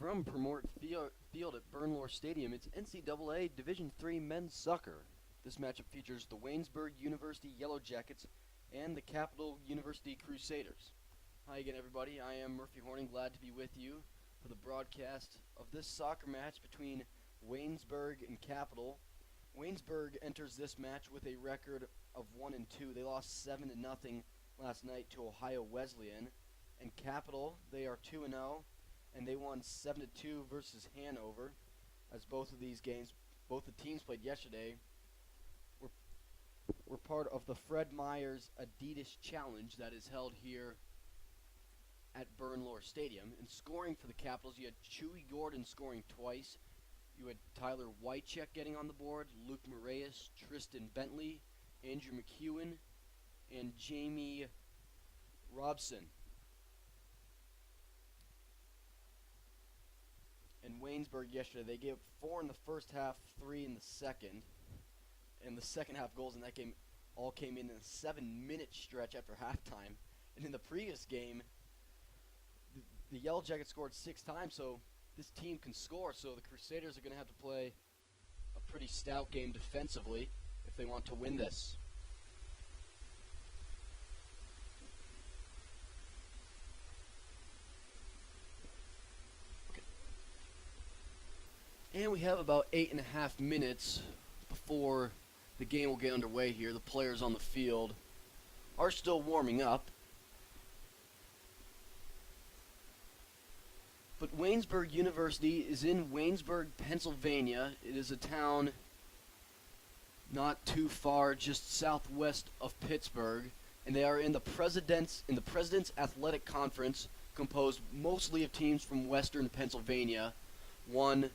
From Purmort Field at Bernlohr Stadium, it's NCAA Division III men's soccer. This matchup features the Waynesburg University Yellow Jackets and the Capital University Crusaders. Hi again, everybody. I am Murphy Horning, glad to be with you for the broadcast of this soccer match between Waynesburg and Capital. Waynesburg enters this match with a record of 1-2. They lost 7-0 last night to Ohio Wesleyan. And Capital, they are 2-0, and they won 7-2 versus Hanover. As both of these games, both the teams played yesterday, were part of the Fred Meyers Adidas Challenge that is held here at Bernlohr Stadium. And scoring for the Capitals, you had Chewy Gordon scoring twice. You had Tyler Wycheck getting on the board, Luke Moraes, Tristan Bentley, Andrew McEwen, and Jamie Robson. And Waynesburg yesterday, they gave 4 in the first half, 3 in the second. And the second half goals in that game all came in a 7-minute stretch after halftime. And in the previous game, the Yellow Jackets scored 6 times, so this team can score. So the Crusaders are going to have to play a pretty stout game defensively if they want to win this. And we have about 8.5 minutes before the game will get underway here. The players on the field are still warming up. But Waynesburg University is in Waynesburg, Pennsylvania. It is a town not too far, just southwest of Pittsburgh. And they are in the President's Athletic Conference, composed mostly of teams from western Pennsylvania. One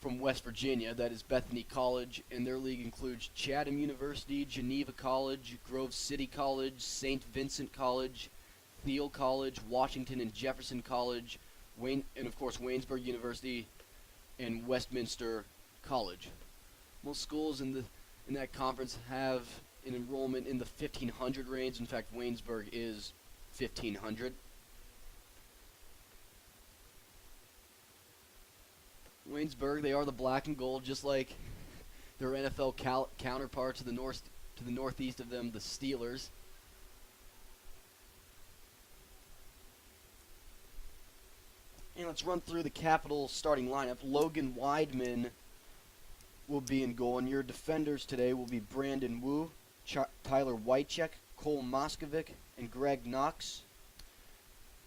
from West Virginia, that is Bethany College, and their league includes Chatham University, Geneva College, Grove City College, St. Vincent College, Thiel College, Washington and Jefferson College, and of course Waynesburg University and Westminster College. Most schools in that conference have an enrollment in the 1,500 range. In fact, Waynesburg is 1,500. Waynesburg, they are the black and gold, just like their NFL counterpart to the northeast of them, the Steelers. And let's run through the Capital starting lineup. Logan Weidman will be in goal, and your defenders today will be Brandon Wu, Tyler Wycheck, Cole Moskovic, and Greg Knox.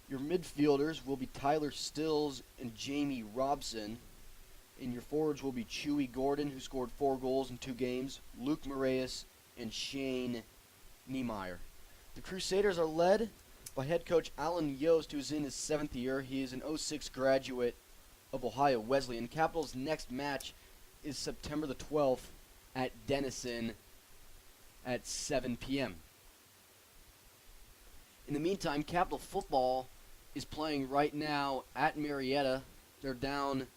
Your midfielders will be Tyler Stills and Jamie Robson. And your forwards will be Chewy Gordon, who scored 4 goals in 2 games, Luke Moraes, and Shane Niemeyer. The Crusaders are led by head coach Alan Yost, who is in his 7th year. He is an '06 graduate of Ohio Wesleyan. Capital's next match is September the 12th at Denison at 7 p.m. In the meantime, Capital football is playing right now at Marietta. They're down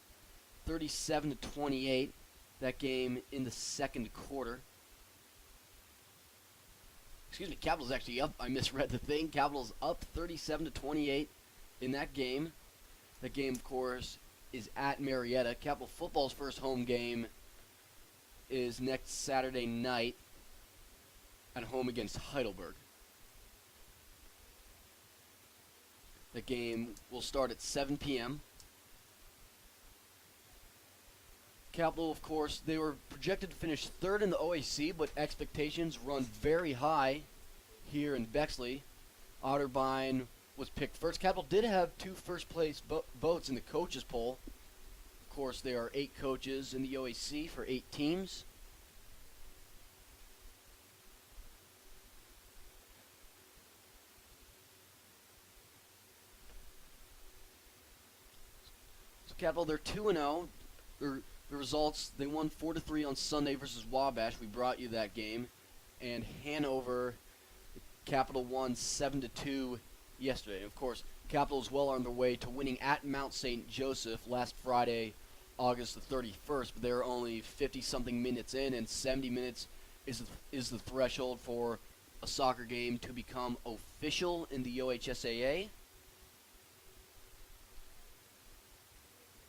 37-28, that game in the second quarter. Excuse me, Capital's actually up. I misread the thing. Capital's up 37-28 in that game. That game, of course, is at Marietta. Capital football's first home game is next Saturday night at home against Heidelberg. The game will start at 7 p.m. Capital, of course, they were projected to finish 3rd in the OAC, but expectations run very high here in Bexley. Otterbein was picked first. Capital did have 2 first-place votes in the coaches poll. Of course, there are 8 coaches in the OAC for 8 teams. So Capital, they're 2-0. The results, they won 4-3 on Sunday versus Wabash. We brought you that game. And Hanover, Capital won 7-2 yesterday. Of course, Capital is well on their way to winning at Mount St. Joseph last Friday, August the 31st. But they're only 50-something minutes in, and 70 minutes is the threshold for a soccer game to become official in the OHSAA.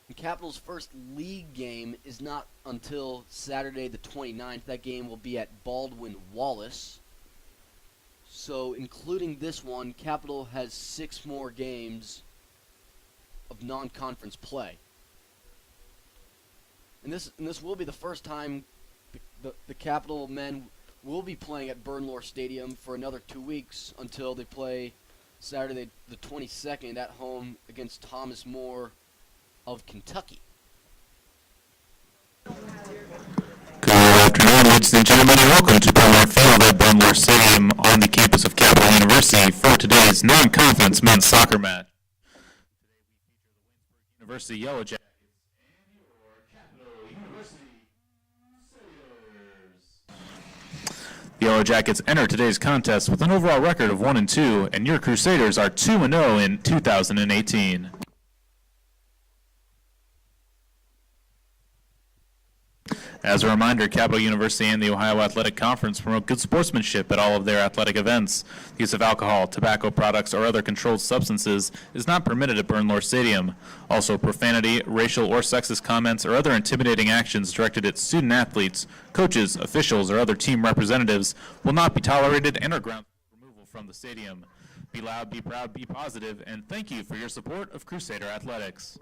And Capital's first league game is not until Saturday the 29th. That game will be at Baldwin Wallace. So, including this one, Capital has 6 more games of non-conference play. And this will be the first time the Capital men will be playing at Bernlohr Stadium for another 2 weeks until they play Saturday the 22nd at home against Thomas More of Kentucky. Good afternoon, ladies and gentlemen, and welcome to Purmort Field at Bernlohr Stadium on the campus of Capital University for today's non-conference men's soccer match. Today we feature the Waynesburg University Yellow Jackets and your Capital University Sailors. The Yellow Jackets enter today's contest with an overall record of 1-2, and your Crusaders are 2-0 in 2018. As a reminder, Capital University and the Ohio Athletic Conference promote good sportsmanship at all of their athletic events. The use of alcohol, tobacco products, or other controlled substances is not permitted at Bernlohr Stadium. Also, profanity, racial or sexist comments, or other intimidating actions directed at student athletes, coaches, officials, or other team representatives will not be tolerated and are grounds for removal from the stadium. Be loud, be proud, be positive, and thank you for your support of Crusader Athletics.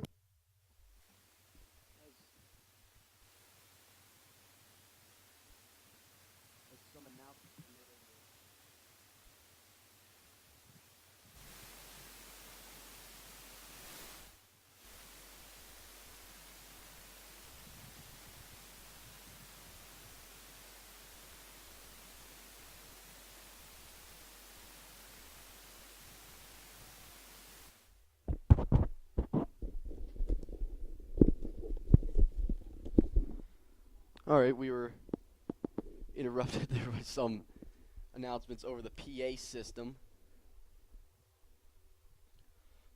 All right, we were interrupted there with some announcements over the PA system.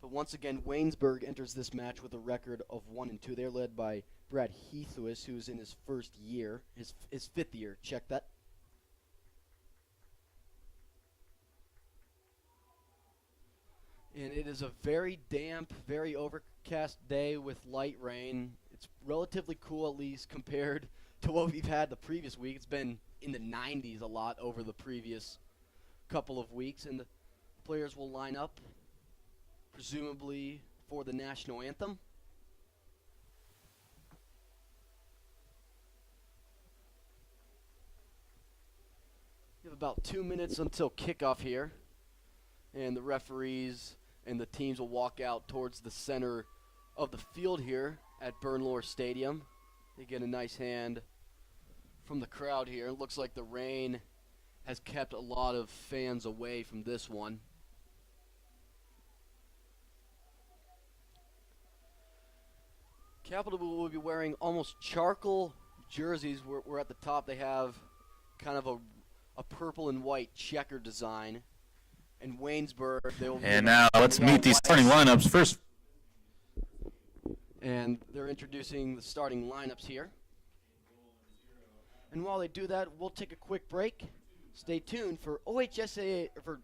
But once again, Waynesburg enters this match with a record of 1-2. They're led by Brad Heathwis, who's in his first year, his 5th year. Check that. And it is a very damp, very overcast day with light rain. It's relatively cool, at least, compared to what we've had the previous week. It's been in the 90s a lot over the previous couple of weeks. And the players will line up, presumably for the national anthem. We have about 2 minutes until kickoff here. And the referees and the teams will walk out towards the center of the field here at Bernlohr Stadium. They get a nice hand from the crowd here. It looks like the rain has kept a lot of fans away from this one. Capital will be wearing almost charcoal jerseys. We're at the top. They have kind of a purple and white checker design. And Waynesburg, they will. And now let's meet these starting lineups first. And they're introducing the starting lineups here. And while they do that, we'll take a quick break. Stay tuned for OHSAA, for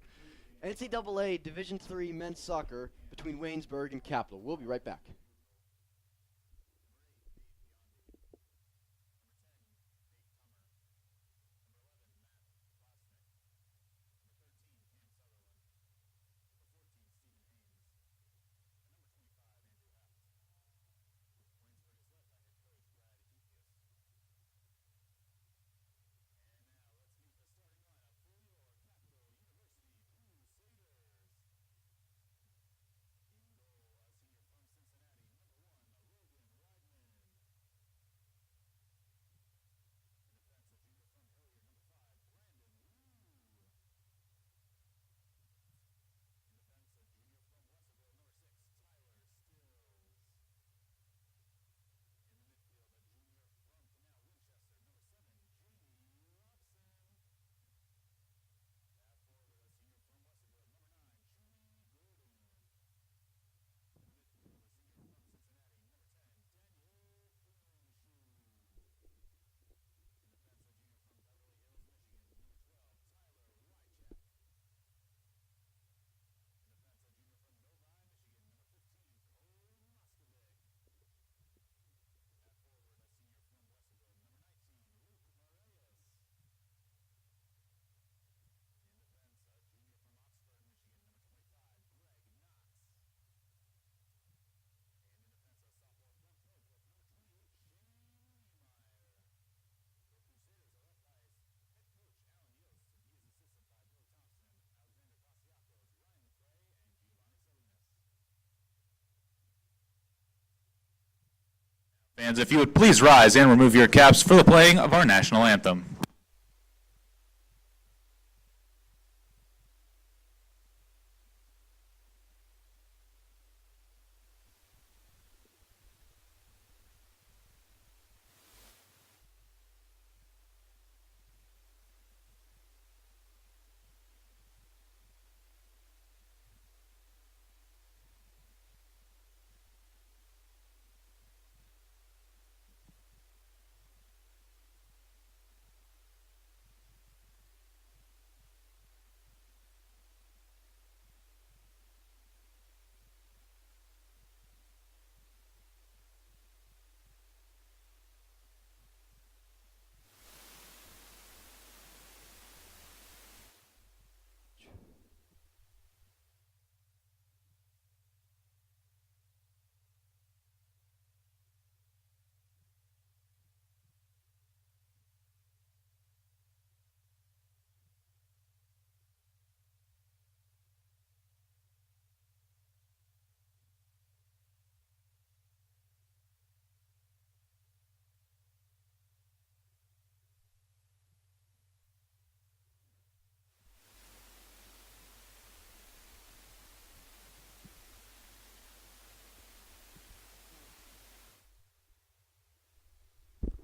NCAA Division III men's soccer between Waynesburg and Capital. We'll be right back. Fans, if you would please rise and remove your caps for the playing of our national anthem.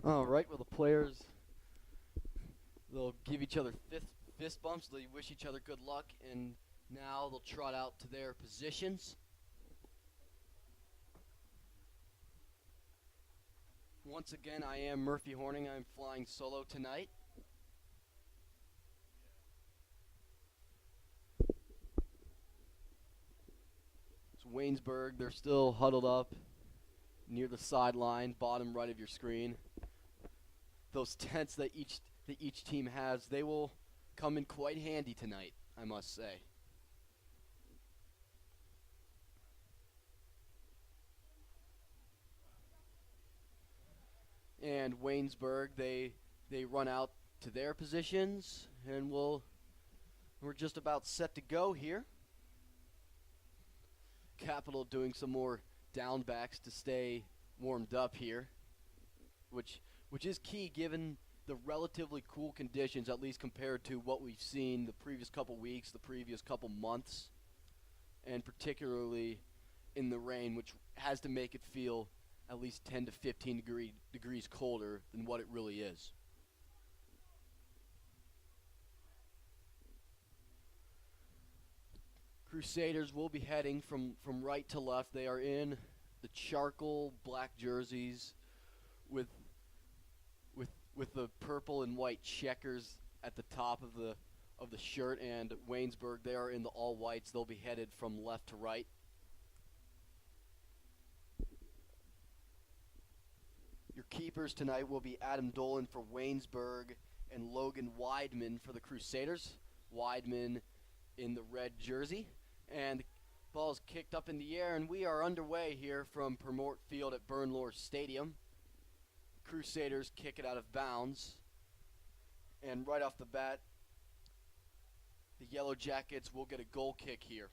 All right, well, the players, they'll give each other fist bumps. They wish each other good luck, and now they'll trot out to their positions. Once again, I am Murphy Horning. I'm flying solo tonight. It's Waynesburg. They're still huddled up near the sideline, bottom right of your screen. Those tents that each team has, they will come in quite handy tonight, I must say. And Waynesburg, they run out to their positions, and we're just about set to go here. Capital doing some more down backs to stay warmed up here, which is key given the relatively cool conditions, at least compared to what we've seen the previous couple weeks, the previous couple months, and particularly in the rain, which has to make it feel at least 10 to 15 degrees colder than what it really is. Crusaders will be heading from right to left. They are in the charcoal black jerseys with the purple and white checkers at the top of the shirt, and Waynesburg, they are in the all whites. They'll be headed from left to right. Your keepers tonight will be Adam Dolan for Waynesburg and Logan Weidman for the Crusaders. Weidman in the red jersey. And the ball is kicked up in the air, and we are underway here from Purmort Field at Bernlohr Stadium. Crusaders kick it out of bounds. And right off the bat, the Yellow Jackets will get a goal kick here.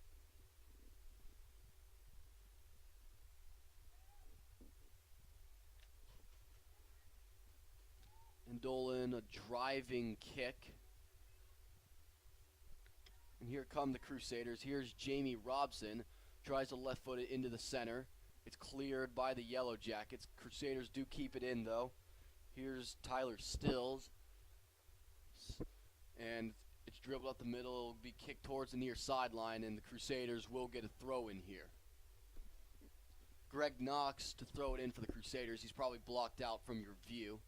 And Dolan, a driving kick. And here come the Crusaders. Here's Jamie Robson. Tries to left foot it into the center. It's cleared by the Yellow Jackets. Crusaders do keep it in, though. Here's Tyler Stills. And it's dribbled up the middle. It'll be kicked towards the near sideline, and the Crusaders will get a throw in here. Greg Knox to throw it in for the Crusaders. He's probably blocked out from your view.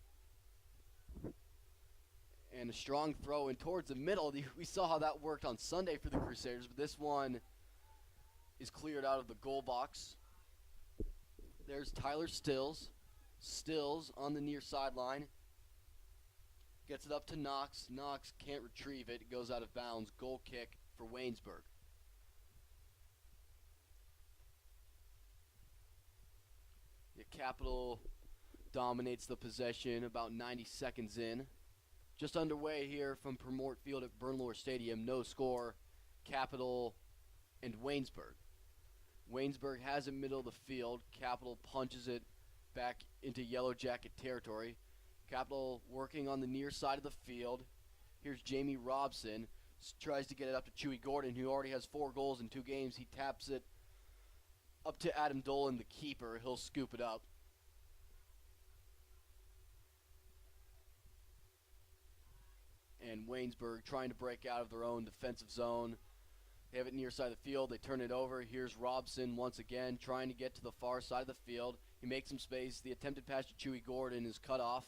And a strong throw in towards the middle. We saw how that worked on Sunday for the Crusaders, but this one is cleared out of the goal box. There's Tyler Stills. Stills on the near sideline. Gets it up to Knox. Knox can't retrieve it. It goes out of bounds. Goal kick for Waynesburg. The Capital dominates the possession about 90 seconds in. Just underway here from Purmort Field at Bernlohr Stadium. No score, Capital and Waynesburg. Waynesburg has it middle of the field. Capital punches it back into Yellow Jacket territory. Capital working on the near side of the field. Here's Jamie Robson. Tries to get it up to Chewy Gordon, who already has 4 goals in 2 games. He taps it up to Adam Dolan, the keeper. He'll scoop it up. And Waynesburg trying to break out of their own defensive zone. They have it near side of the field. They turn it over. Here's Robson once again trying to get to the far side of the field. He makes some space. The attempted pass to Chewy Gordon is cut off.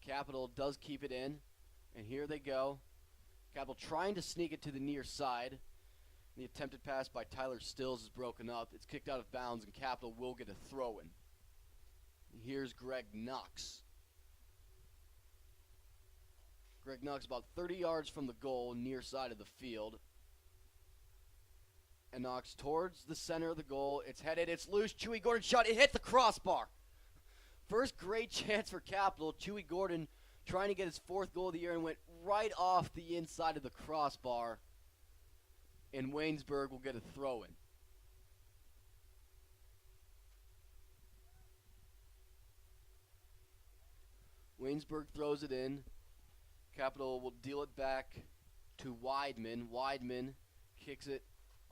Capital does keep it in. And here they go. Capital trying to sneak it to the near side. The attempted pass by Tyler Stills is broken up. It's kicked out of bounds, and Capital will get a throw-in. Here's Greg Knox. Greg Knox about 30 yards from the goal, near side of the field. And Knox towards the center of the goal. It's headed, it's loose. Chewy Gordon shot. It hit the crossbar. First great chance for Capital. Chewy Gordon trying to get his 4th goal of the year and went right off the inside of the crossbar. And Waynesburg will get a throw-in. Waynesburg throws it in. Capital will deal it back to Weidman. Weidman kicks it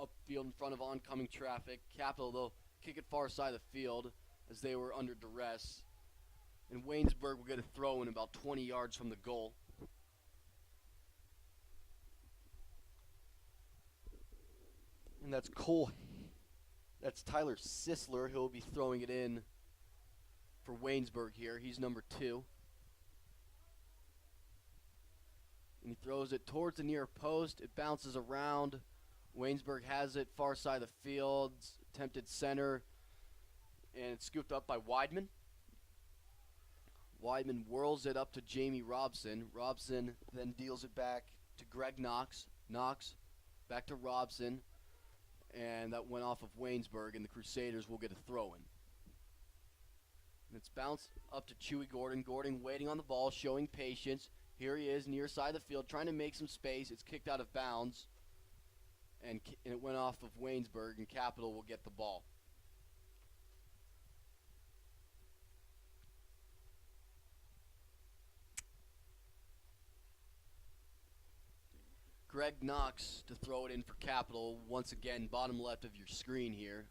upfield in front of oncoming traffic. Capital, they'll kick it far side of the field as they were under duress. And Waynesburg will get a throw-in about 20 yards from the goal. And that's Tyler Sisler. He'll be throwing it in for Waynesburg here. He's number 2. And he throws it towards the near post. It bounces around. Waynesburg has it far side of the field. Attempted center. And it's scooped up by Weidman. Weidman whirls it up to Jamie Robson. Robson then deals it back to Greg Knox. Knox back to Robson. And that went off of Waynesburg, and the Crusaders will get a throw-in. And it's bounced up to Chewy Gordon. Gordon waiting on the ball, showing patience. Here he is, near side of the field, trying to make some space. It's kicked out of bounds. And it went off of Waynesburg, and Capital will get the ball. Greg Knox to throw it in for Capital. Once again, bottom left of your screen here.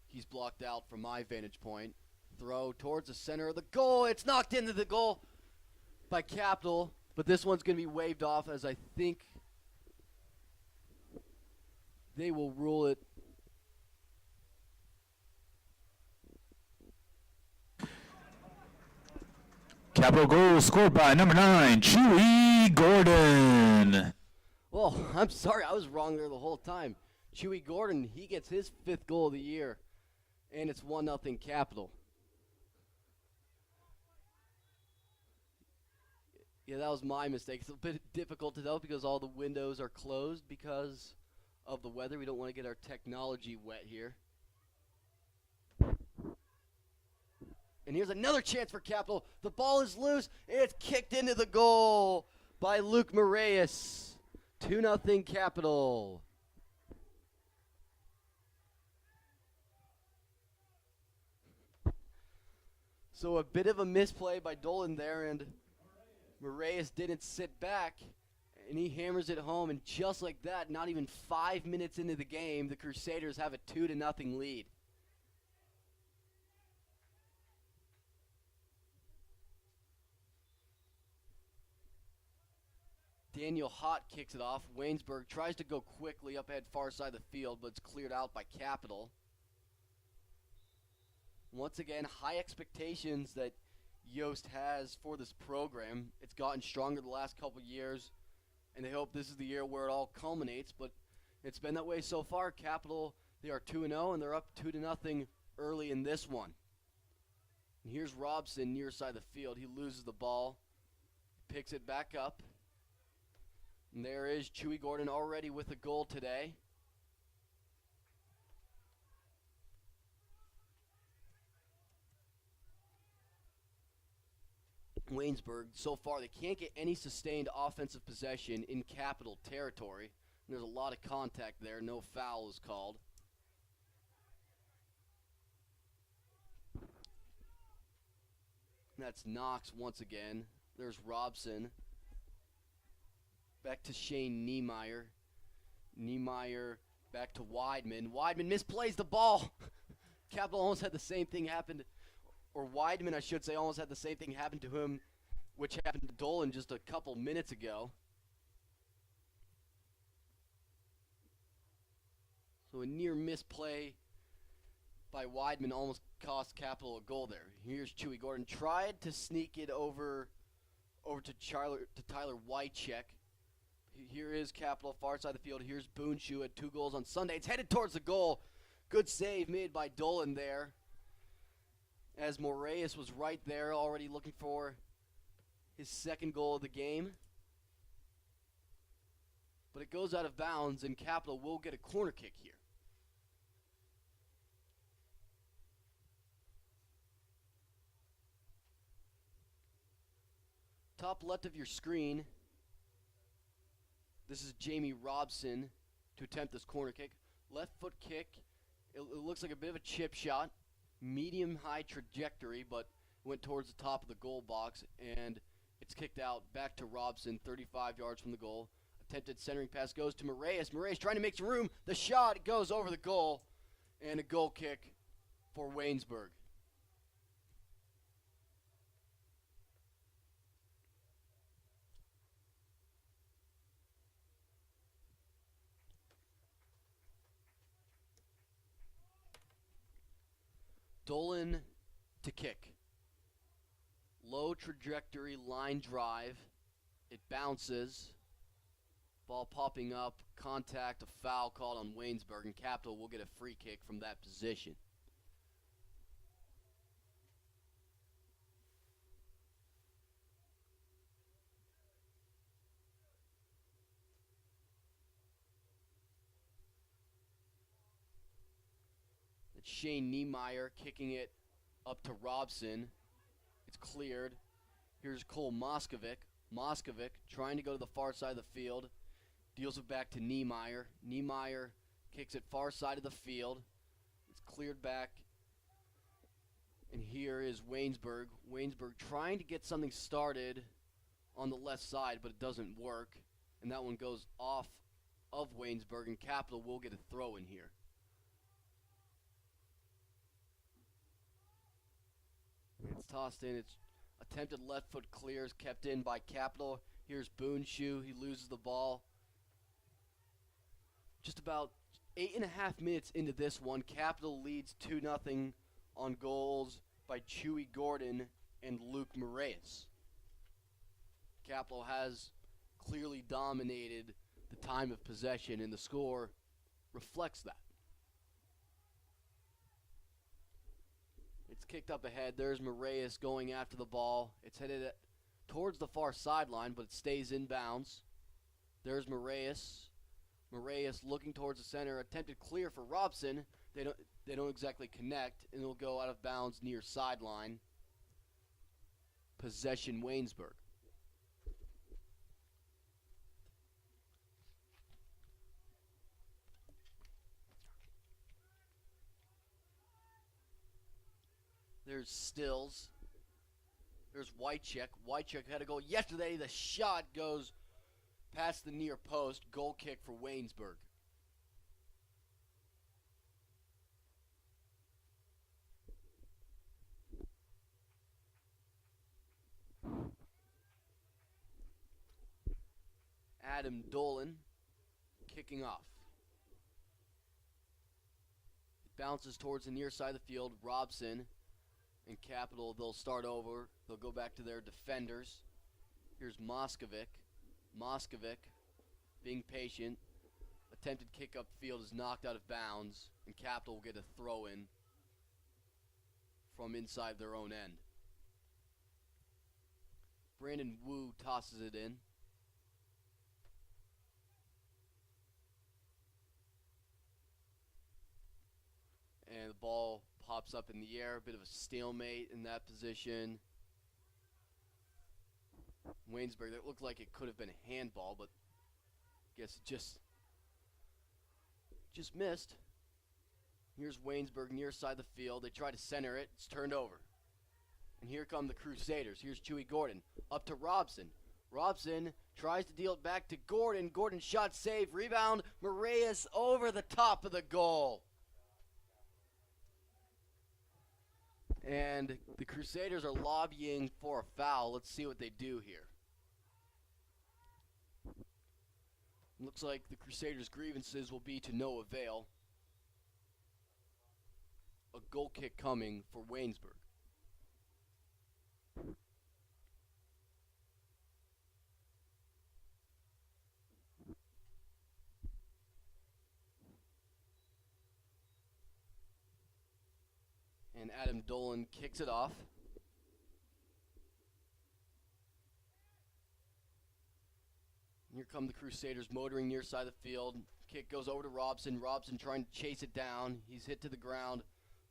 He's blocked out from my vantage point. Throw towards the center of the goal. It's knocked into the goal by Capital, but this one's going to be waved off as I think they will rule it. Capital goal scored by number 9, Chewy Gordon. Well, I'm sorry, I was wrong there the whole time. Chewy Gordon, he gets his 5th goal of the year, and it's 1-0 Capital. Yeah, that was my mistake. It's a bit difficult to tell because all the windows are closed because of the weather. We don't want to get our technology wet here. And here's another chance for Capital. The ball is loose. It's kicked into the goal by Luke Moraes. 2-0 Capital. So a bit of a misplay by Dolan there, and Moraes didn't sit back, and he hammers it home, and just like that, not even 5 minutes into the game, the Crusaders have a 2-0 lead. Daniel Hott kicks it off. Waynesburg tries to go quickly up ahead far side of the field, but it's cleared out by Capital. Once again, high expectations that Yost has for this program. It's gotten stronger the last couple years, and they hope this is the year where it all culminates, but it's been that way so far. Capital, they are 2-0, and they're up 2-0 early in this one. And here's Robson near side of the field. He loses the ball, picks it back up. And there is Chewy Gordon already with a goal today. Waynesburg, so far, they can't get any sustained offensive possession in Capital territory. And there's a lot of contact there. No foul is called. That's Knox once again. There's Robson. Back to Shane Niemeyer. Niemeyer back to Weidman. Weidman misplays the ball. Capital almost had the same thing happen, or Weidman, I should say, almost had the same thing happen to him, which happened to Dolan just a couple minutes ago. So a near misplay by Weidman almost cost Capital a goal there. Here's Chewy Gordon. Tried to sneak it over to Tyler Wycheck. Here is Capital, far side of the field. Here's Boonshoe at 2 goals on Sunday. It's headed towards the goal. Good save made by Dolan there, as Moraes was right there already looking for his second goal of the game. But it goes out of bounds, and Capital will get a corner kick here. Top left of your screen, this is Jamie Robson to attempt this corner kick. Left foot kick. It looks like a bit of a chip shot. Medium-high trajectory, but went towards the top of the goal box, and it's kicked out back to Robson, 35 yards from the goal. Attempted centering pass goes to Moraes. Moraes trying to make some room. The shot goes over the goal, and a goal kick for Waynesburg. Dolan to kick. Low trajectory line drive. It bounces. Ball popping up. Contact, a foul called on Waynesburg, and Capital will get a free kick from that position. It's Shane Niemeyer kicking it up to Robson. It's cleared. Here's Cole Moskovic. Moskovic trying to go to the far side of the field. Deals it back to Niemeyer. Niemeyer kicks it far side of the field. It's cleared back. And here is Waynesburg. Waynesburg trying to get something started on the left side, but it doesn't work. And that one goes off of Waynesburg, and Capital will get a throw in here. It's tossed in. It's attempted left foot clears, kept in by Capital. Here's Boonshoe. He loses the ball. Just about 8.5 minutes into this one, Capital leads 2-0 on goals by Chewy Gordon and Luke Moraes. Capital has clearly dominated the time of possession, and the score reflects that. It's kicked up ahead. There's Moraes going after the ball. It's headed towards the far sideline, but it stays in bounds. There's Moraes. Moraes looking towards the center. Attempted clear for Robson. They don't exactly connect, and it'll go out of bounds near sideline. Possession Waynesburg. There's Stills. There's Wycheck. Wycheck had a goal yesterday. The shot goes past the near post. Goal kick for Waynesburg. Adam Dolan kicking off. It bounces towards the near side of the field. Robson and Capital, they'll start over. They'll go back to their defenders. Here's Moskovic. Moskovic being patient. Attempted kick upfield is knocked out of bounds, and Capital will get a throw in from inside their own end. Brandon Wu tosses it in. And the ball pops up in the air. A bit of a stalemate in that position. Waynesburg, that looked like it could have been a handball, but I guess it just missed. Here's Waynesburg near side of the field. They try to center it. It's turned over. And here come the Crusaders. Here's Chewy Gordon. Up to Robson. Robson tries to deal it back to Gordon. Gordon shot save. Rebound. Moraes over the top of the goal. And the Crusaders are lobbying for a foul. Let's see what they do here. Looks like the Crusaders' grievances will be to no avail. A goal kick coming for Waynesburg. And Adam Dolan kicks it off. Here come the Crusaders motoring near side of the field. Kick goes over to Robson. Robson trying to chase it down. He's hit to the ground.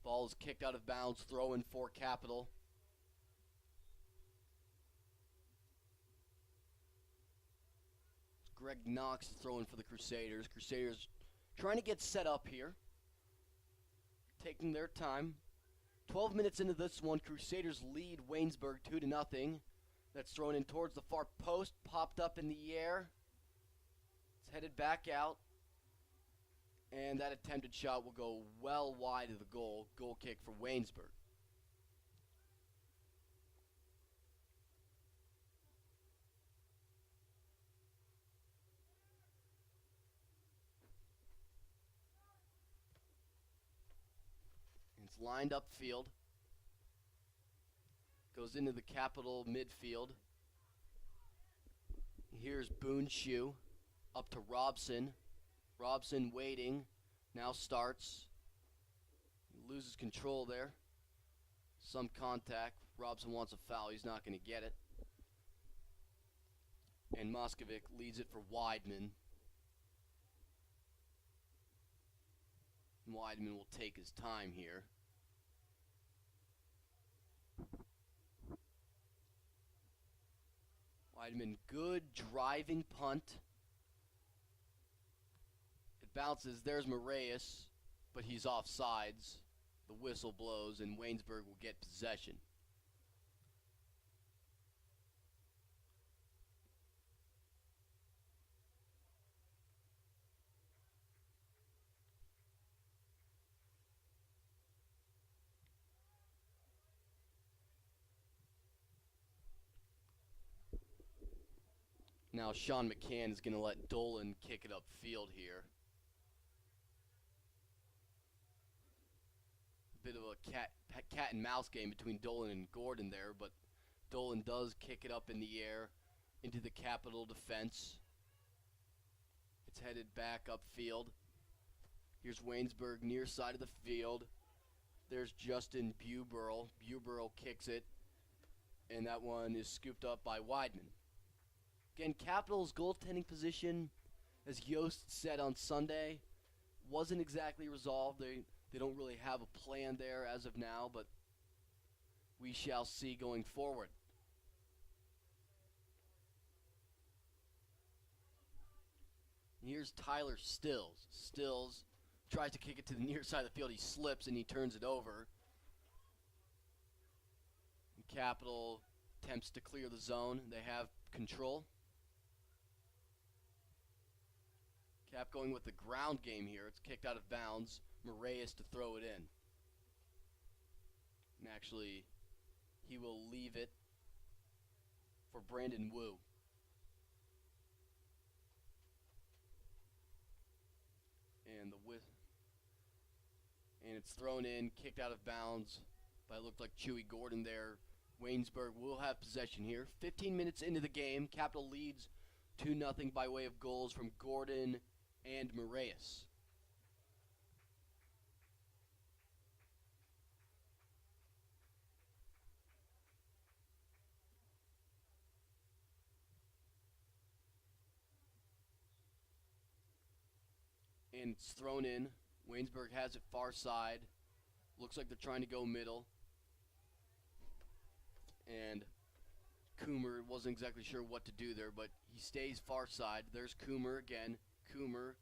Ball is kicked out of bounds. Throw in for Capital. Greg Knox throwing for the Crusaders. Crusaders trying to get set up here. Taking their time. 12 minutes into this one, Crusaders lead Waynesburg 2-0. That's thrown in towards the far post, popped up in the air. It's headed back out. And that attempted shot will go well wide of the goal. Goal kick for Waynesburg. It's lined up field. Goes into the Capital midfield. Here's Boone Shoe. Up to Robson. Robson waiting. Now starts. He loses control there. Some contact. Robson wants a foul. He's not going to get it. And Moskovic leads it for Weidman. Weidman will take his time here. Weidman, good driving punt. It bounces. There's Moraes, but he's offsides. The whistle blows, and Waynesburg will get possession. Now Sean McCann is going to let Dolan kick it upfield here. A bit of a cat and mouse game between Dolan and Gordon there, but Dolan does kick it up in the air into the Capital defense. It's headed back upfield. Here's Waynesburg near side of the field. There's Justin Buberl. Buberl kicks it, and that one is scooped up by Weidman. Again, Capital's goaltending position, as Yost said on Sunday, wasn't exactly resolved. They don't really have a plan there as of now, but we shall see going forward. And here's Tyler Stills. Stills tries to kick it to the near side of the field. He slips and he turns it over. And Capital attempts to clear the zone. They have control. Cap going with the ground game here. It's kicked out of bounds. Moraes to throw it in. And actually, he will leave it for Brandon Wu. And it's thrown in, kicked out of bounds. But it looked like Chewy Gordon there. Waynesburg will have possession here. 15 minutes into the game, Capital leads 2-0 by way of goals from Gordon and Moraes. And it's thrown in. Waynesburg has it far side. Looks like they're trying to go middle. And Coomer wasn't exactly sure what to do there, but he stays far side. There's Coomer again. Coomer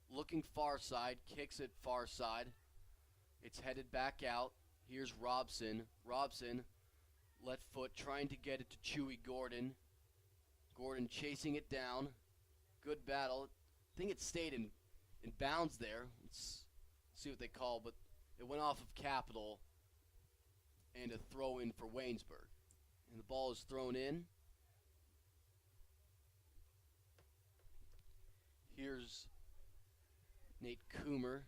looking far side, kicks it far side. It's headed back out. Here's Robson. Robson Left foot trying to get it to Chewy Gordon. Gordon chasing it down. Good battle. I think it stayed in bounds there. Let's see what they call, but it went off of Capital and a throw in for Waynesburg. And the ball is thrown in. Here's Nate Coomer.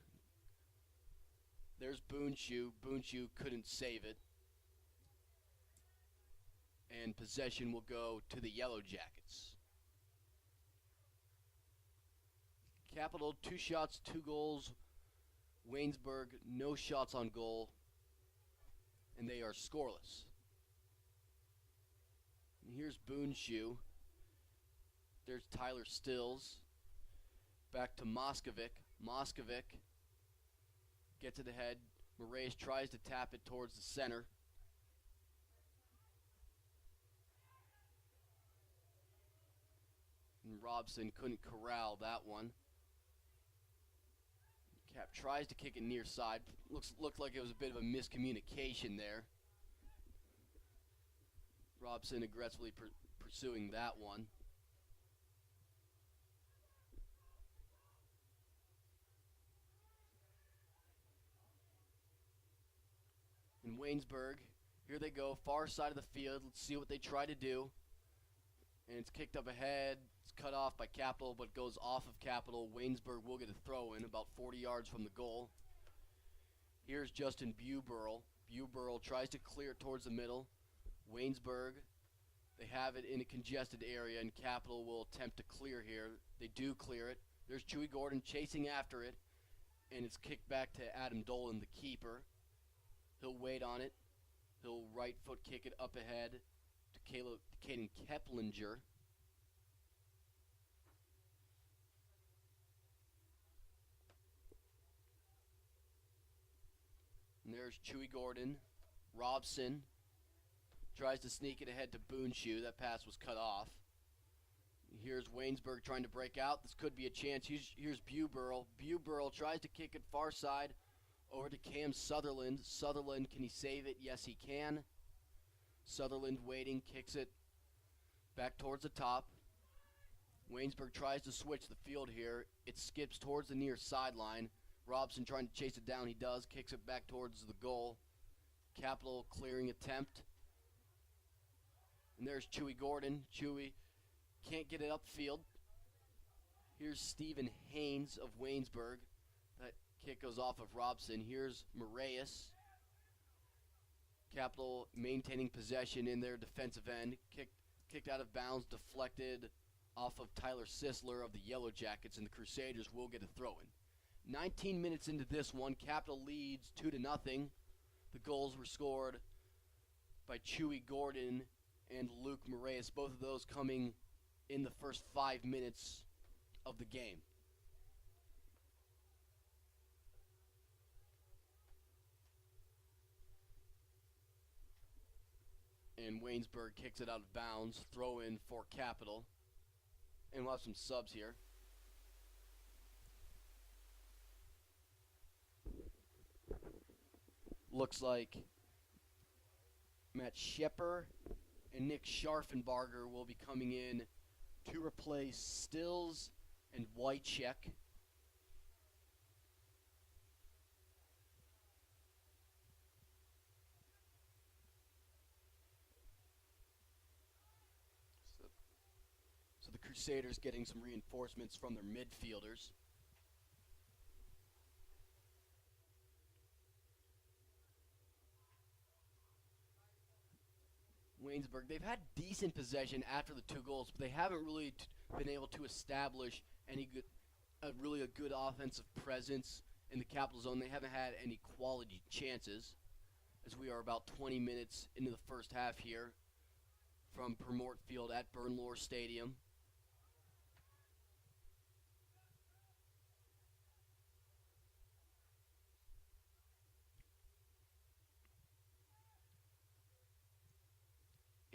There's Boonshoe. Boonshoe couldn't save it. And possession will go to the Yellow Jackets. Capital, 2 shots, 2 goals. Waynesburg, no shots on goal. And they are scoreless. And here's Boonshoe. There's Tyler Stills. Back to Moskovic. Moskovic gets it ahead. Moraes tries to tap it towards the center. And Robson couldn't corral that one. Cap tries to kick it near side. Looked like it was a bit of a miscommunication there. Robson aggressively pursuing that one. And Waynesburg, here they go, far side of the field. Let's see what they try to do. And it's kicked up ahead. It's cut off by Capital, but goes off of Capital. Waynesburg will get a throw in about 40 yards from the goal. Here's Justin Buberl. Buberl tries to clear it towards the middle. Waynesburg, they have it in a congested area, and Capital will attempt to clear here. They do clear it. There's Chewy Gordon chasing after it, and it's kicked back to Adam Dolan, the keeper. He'll wait on it. He'll right foot kick it up ahead to Caden Keplinger. And there's Chewy Gordon. Robson tries to sneak it ahead to Boonshoe. That pass was cut off. Here's Waynesburg trying to break out. This could be a chance. Here's Buberl. Buberl tries to kick it far side over to Cam Sutherland. Sutherland, can he save it? Yes, he can. Sutherland waiting, kicks it back towards the top. Waynesburg tries to switch the field here. It skips towards the near sideline. Robson trying to chase it down. He does. Kicks it back towards the goal. Capital clearing attempt. And there's Chewy Gordon. Chewy can't get it upfield. Here's Stephen Haynes of Waynesburg. That kick goes off of Robson. Here's Moraes. Capital maintaining possession in their defensive end. Kicked out of bounds, deflected off of Tyler Sisler of the Yellow Jackets, and the Crusaders will get a throw-in. 19 minutes into this one, Capital leads 2-0. The goals were scored by Chewy Gordon and Luke Moraes, both of those coming in the first 5 minutes of the game. And Waynesburg kicks it out of bounds. Throw in for Capital. And we'll have some subs here. Looks like Matt Shepper and Nick Scharfenbarger will be coming in to replace Stills and Wycheck. So the Crusaders getting some reinforcements from their midfielders. Waynesburg, they've had decent possession after the 2 goals, but they haven't really been able to establish any really a good offensive presence in the Capital Zone. They haven't had any quality chances, as we are about 20 minutes into the first half here from Purmort Field at Bernlohr Stadium.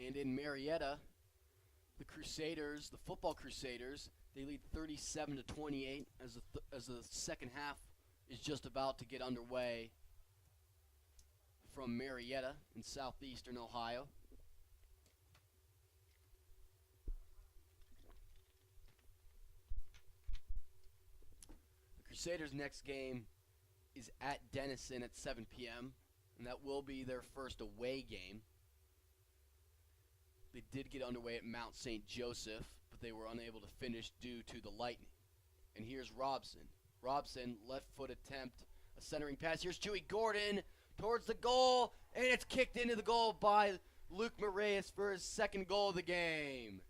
And in Marietta, the Crusaders, the football Crusaders, they lead 37-28 as the second half is just about to get underway from Marietta in southeastern Ohio. Crusaders' next game is at Denison at 7 p.m., and that will be their first away game. They did get underway at Mount St. Joseph, but they were unable to finish due to the lightning. And here's Robson. Robson, left foot attempt, a centering pass. Here's Chewy Gordon towards the goal, and it's kicked into the goal by Luke Moraes for his second goal of the game.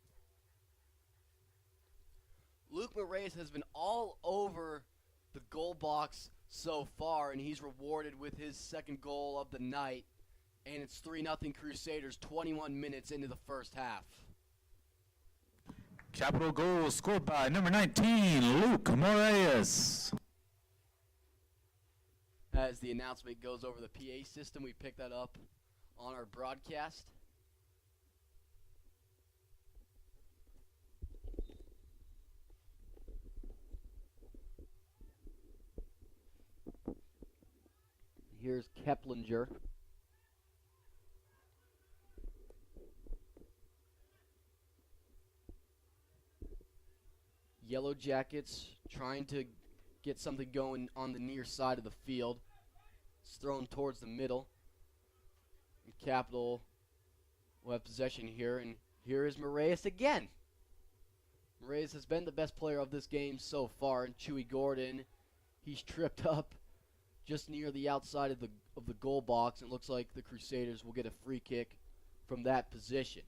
Luke Moraes has been all over the goal box so far, and he's rewarded with his second goal of the night. And it's 3-0 Crusaders 21 minutes into the first half. Capital goal scored by number 19, Luke Moraes. As the announcement goes over the PA system, we pick that up on our broadcast. Here's Keplinger. Yellow Jackets trying to get something going on the near side of the field. It's thrown towards the middle. And Capital will have possession here, and here is Moraes again. Moraes has been the best player of this game so far, and Chewy Gordon, he's tripped up just near the outside of the goal box. It looks like the Crusaders will get a free kick from that position.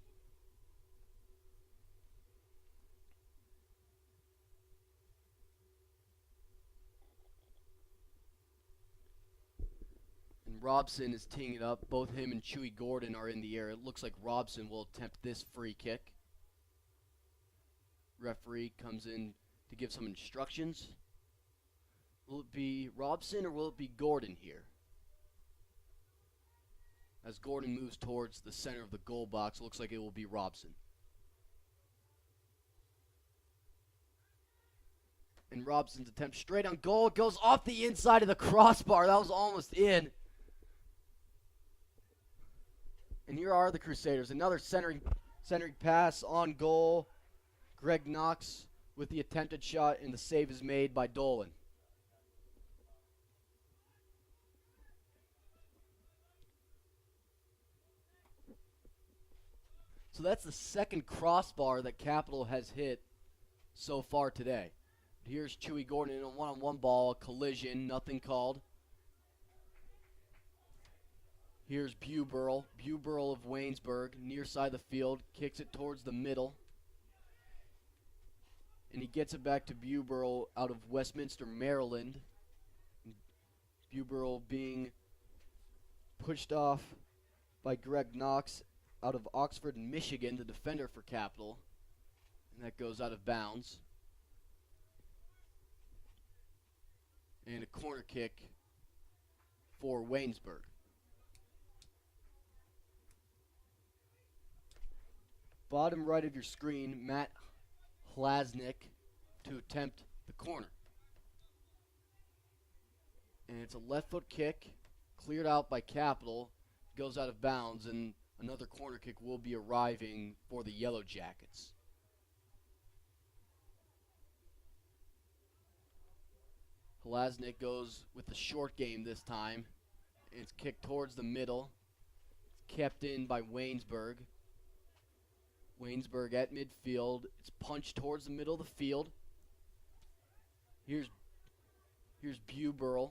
And Robson is teeing it up. Both him and Chewy Gordon are in the air. It looks like Robson will attempt this free kick. Referee comes in to give some instructions. Will it be Robson or will it be Gordon here? As Gordon moves towards the center of the goal box, it looks like it will be Robson. And Robson's attempt straight on goal goes off the inside of the crossbar. That was almost in. And here are the Crusaders. Another centering pass on goal. Greg Knox with the attempted shot, and the save is made by Dolan. So that's the second crossbar that Capital has hit so far today. Here's Chewy Gordon in a one-on-one ball, collision, nothing called. Here's Buberl of Waynesburg, near side of the field, kicks it towards the middle. And he gets it back to Buberl out of Westminster, Maryland. Buberl being pushed off by Greg Knox out of Oxford, Michigan, the defender for Capital. And that goes out of bounds. And a corner kick for Waynesburg. Bottom right of your screen, Matt Hlasnik to attempt the corner. And it's a left foot kick, cleared out by Capital, goes out of bounds, and another corner kick will be arriving for the Yellow Jackets. Hlasnik goes with the short game this time. It's kicked towards the middle. It's kept in by Waynesburg. Waynesburg at midfield. It's punched towards the middle of the field. Here's Buberl.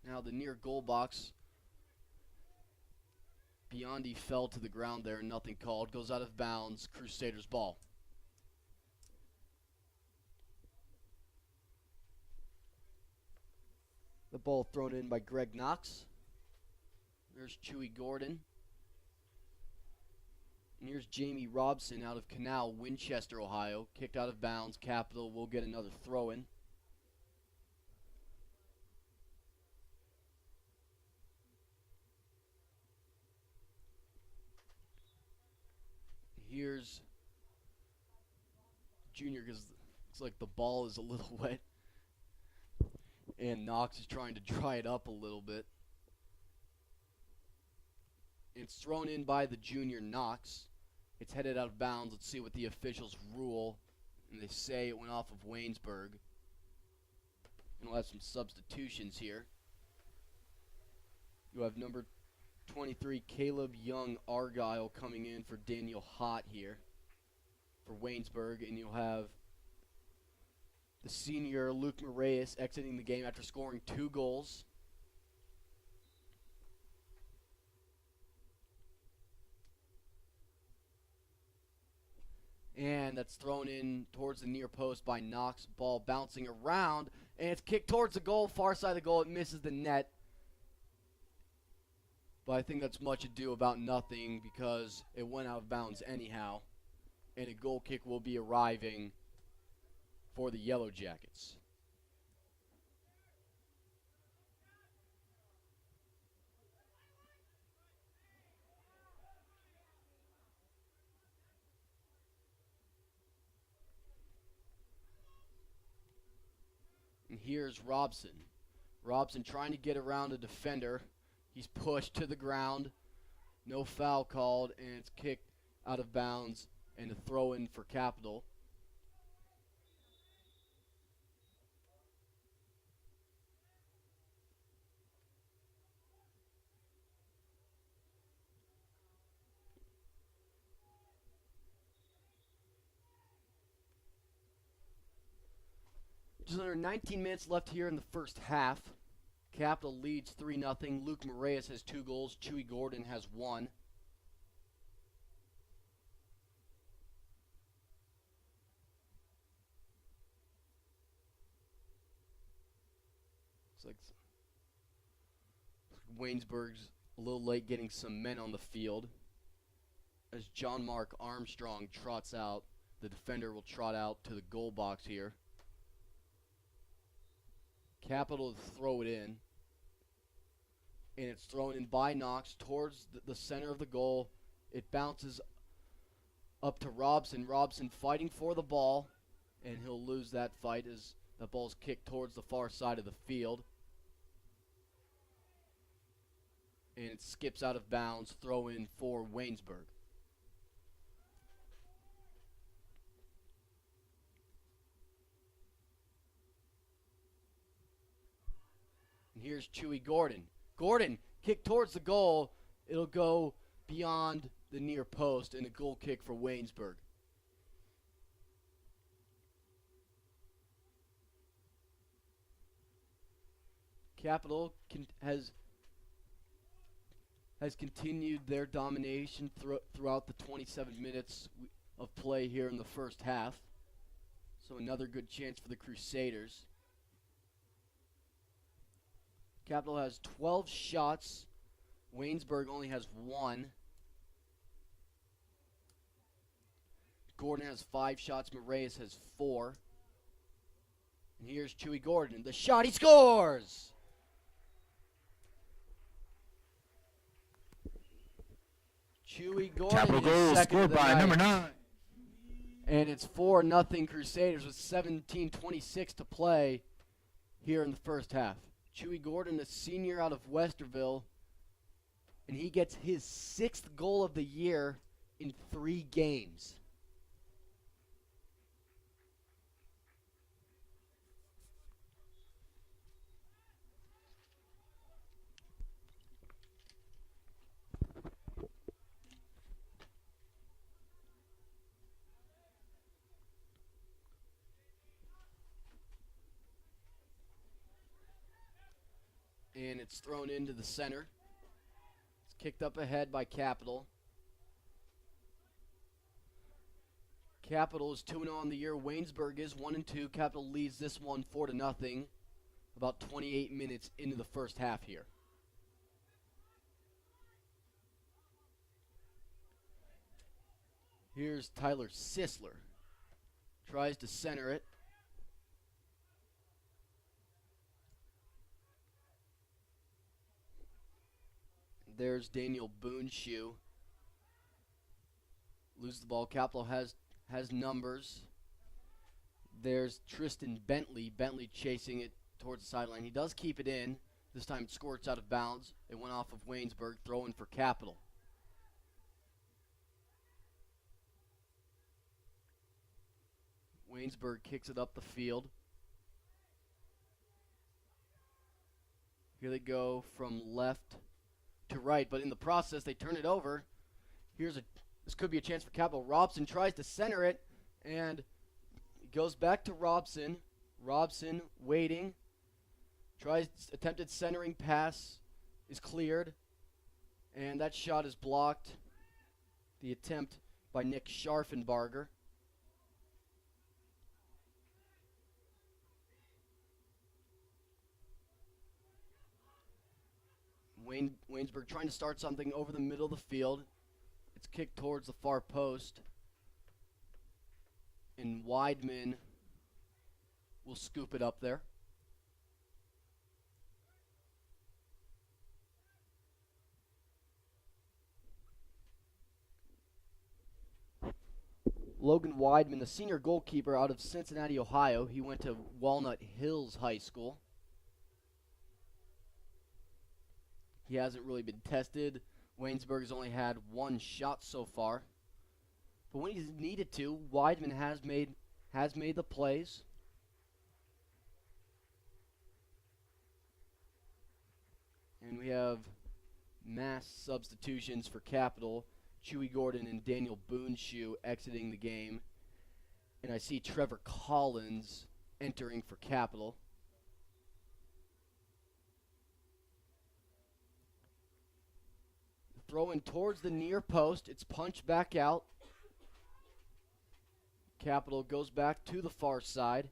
Now the near goal box. Biondi fell to the ground there, nothing called. Goes out of bounds. Crusaders ball. The ball thrown in by Greg Knox. There's Chewy Gordon. And here's Jamie Robson out of Canal, Winchester, Ohio. Kicked out of bounds. Capital will get another throw in. Here's Junior, because it looks like the ball is a little wet. And Knox is trying to dry it up a little bit. It's thrown in by the junior Knox. It's headed out of bounds. Let's see what the officials rule. And they say it went off of Waynesburg. And we'll have some substitutions here. You have number 23, Caleb Young Argyle, coming in for Daniel Hott here for Waynesburg. And you'll have the senior Luke Moraes exiting the game after scoring 2 goals. And that's thrown in towards the near post by Knox. Ball bouncing around. And it's kicked towards the goal. Far side of the goal. It misses the net. But I think that's much ado about nothing because it went out of bounds anyhow. And a goal kick will be arriving for the Yellow Jackets. And here's Robson. Robson trying to get around a defender. He's pushed to the ground. No foul called, and it's kicked out of bounds and a throw in for Capital. Just under 19 minutes left here in the first half. Capital leads 3-0. Luke Moraes has 2 goals. Chewy Gordon has 1. Looks like Waynesburg's a little late getting some men on the field. As John Mark Armstrong trots out, the defender will trot out to the goal box here. Capital to throw it in. And it's thrown in by Knox towards the center of the goal. It bounces up to Robson. Robson fighting for the ball. And he'll lose that fight as the ball's kicked towards the far side of the field. And it skips out of bounds. Throw in for Waynesburg. And here's Chewy Gordon. Gordon, kick towards the goal. It'll go beyond the near post and a goal kick for Waynesburg. Capital has continued their domination throughout the 27 minutes of play here in the first half. So another good chance for the Crusaders. Capital has 12 shots. Waynesburg only has 1. Gordon has 5 shots. Moraes has 4. And here's Chewy Gordon. The shot, he scores! Chewy Gordon. Capital goal scored by number 9. And it's 4-0 Crusaders with 17:26 to play here in the first half. Chewy Gordon, a senior out of Westerville, and he gets his 6th goal of the year in 3 games. And it's thrown into the center. It's kicked up ahead by Capital. Capital is 2-0 on the year. Waynesburg is 1-2. Capital leads this one 4-0. About 28 minutes into the first half here. Here's Tyler Sisler. Tries to center it. There's Daniel Boonshoe. Loses the ball. Capital has numbers. There's Tristan Bentley. Bentley chasing it towards the sideline. He does keep it in. This time it squirts out of bounds. It went off of Waynesburg. Throw in for Capital. Waynesburg kicks it up the field. Here they go from left to right, but in the process they turn it over. This could be a chance for Capital. Robson tries to center it, and it goes back to Robson. Robson waiting. Attempted centering pass is cleared, and that shot is blocked. The attempt by Nick Scharfenbarger. Waynesburg trying to start something over the middle of the field. It's kicked towards the far post. And Weidman will scoop it up there. Logan Weidman, the senior goalkeeper out of Cincinnati, Ohio. He went to Walnut Hills High School. He hasn't really been tested. Waynesburg has only had one shot so far. But when he's needed to, Weidman has made the plays. And we have mass substitutions for Capital. Chewy Gordon and Daniel Boonshoe exiting the game. And I see Trevor Collins entering for Capital. Throw in towards the near post. It's punched back out. Capital goes back to the far side.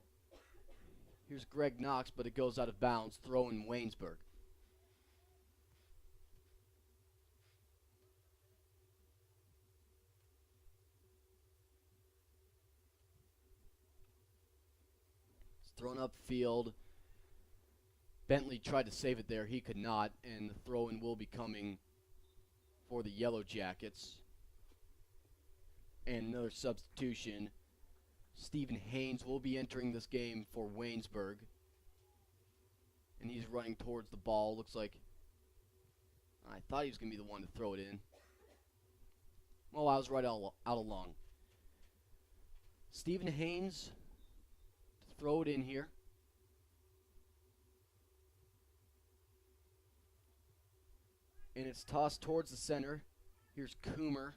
Here's Greg Knox, but it goes out of bounds. Throw in Waynesburg. It's thrown upfield. Bentley tried to save it there. He could not, and the throw-in will be coming for the Yellow Jackets. And another substitution. Stephen Haynes will be entering this game for Waynesburg. And he's running towards the ball. Looks like I thought he was going to be the one to throw it in. Well, I was right out along. Stephen Haynes to throw it in here. And it's tossed towards the center. Here's Coomer.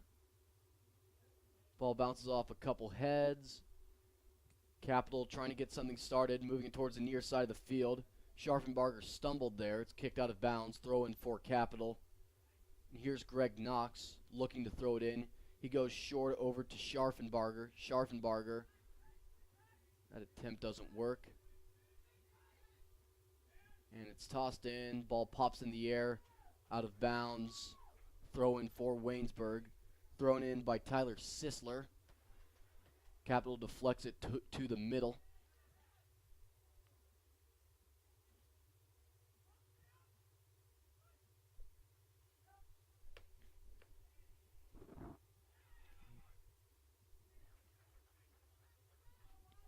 Ball bounces off a couple heads. Capital trying to get something started, moving it towards the near side of the field. Scharfenbarger stumbled there. It's kicked out of bounds. Throw in for Capital. And here's Greg Knox looking to throw it in. He goes short over to Scharfenbarger. Scharfenbarger. That attempt doesn't work. And it's tossed in. Ball pops in the air. Out of bounds. Throw in for Waynesburg. Thrown in by Tyler Sisler. Capital deflects it to the middle.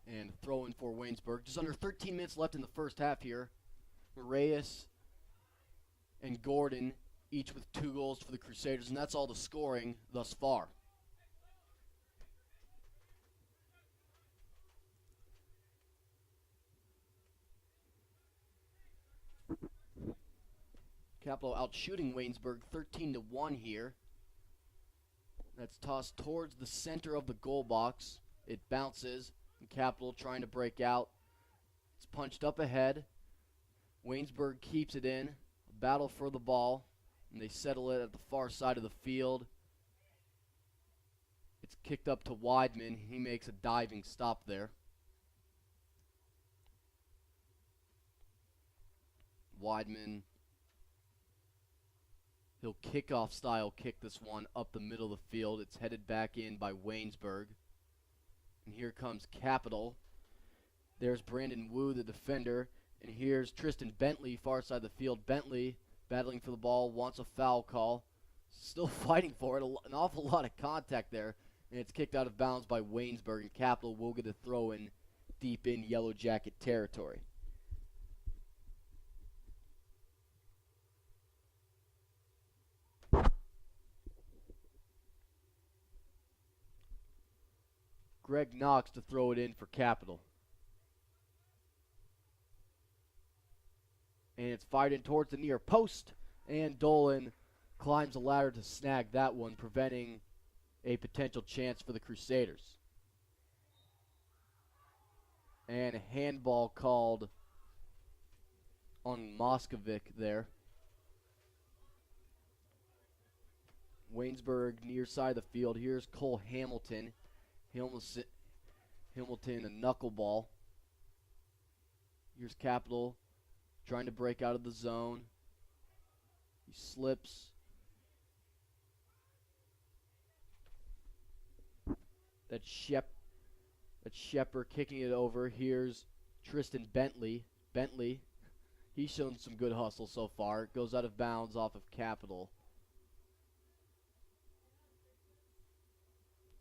And throw in for Waynesburg. Just under 13 minutes left in the first half here. Reyes and Gordon, each with 2 goals for the Crusaders, and that's all the scoring thus far. Capital outshooting Waynesburg 13-1 here. That's tossed towards the center of the goal box. It bounces, and Capital trying to break out. It's punched up ahead. Waynesburg keeps it in. A battle for the ball, and they settle it at the far side of the field. It's kicked up to Weidman. He makes a diving stop there. Weidman, he'll kickoff style kick this one up the middle of the field. It's headed back in by Waynesburg. And here comes Capital. There's Brandon Wu, the defender. And here's Tristan Bentley, far side of the field. Bentley battling for the ball, wants a foul call. Still fighting for it. An awful lot of contact there. And it's kicked out of bounds by Waynesburg. And Capital will get a throw in deep in Yellow Jacket territory. Greg Knox to throw it in for Capital. And it's fired in towards the near post. And Dolan climbs the ladder to snag that one, preventing a potential chance for the Crusaders. And a handball called on Moskovic there. Waynesburg near side of the field. Here's Cole Hamilton. Hamilton, a knuckleball. Here's Capital trying to break out of the zone. He slips. That's Shepard kicking it over. Here's Tristan Bentley. He's shown some good hustle so far. Goes out of bounds off of Capital.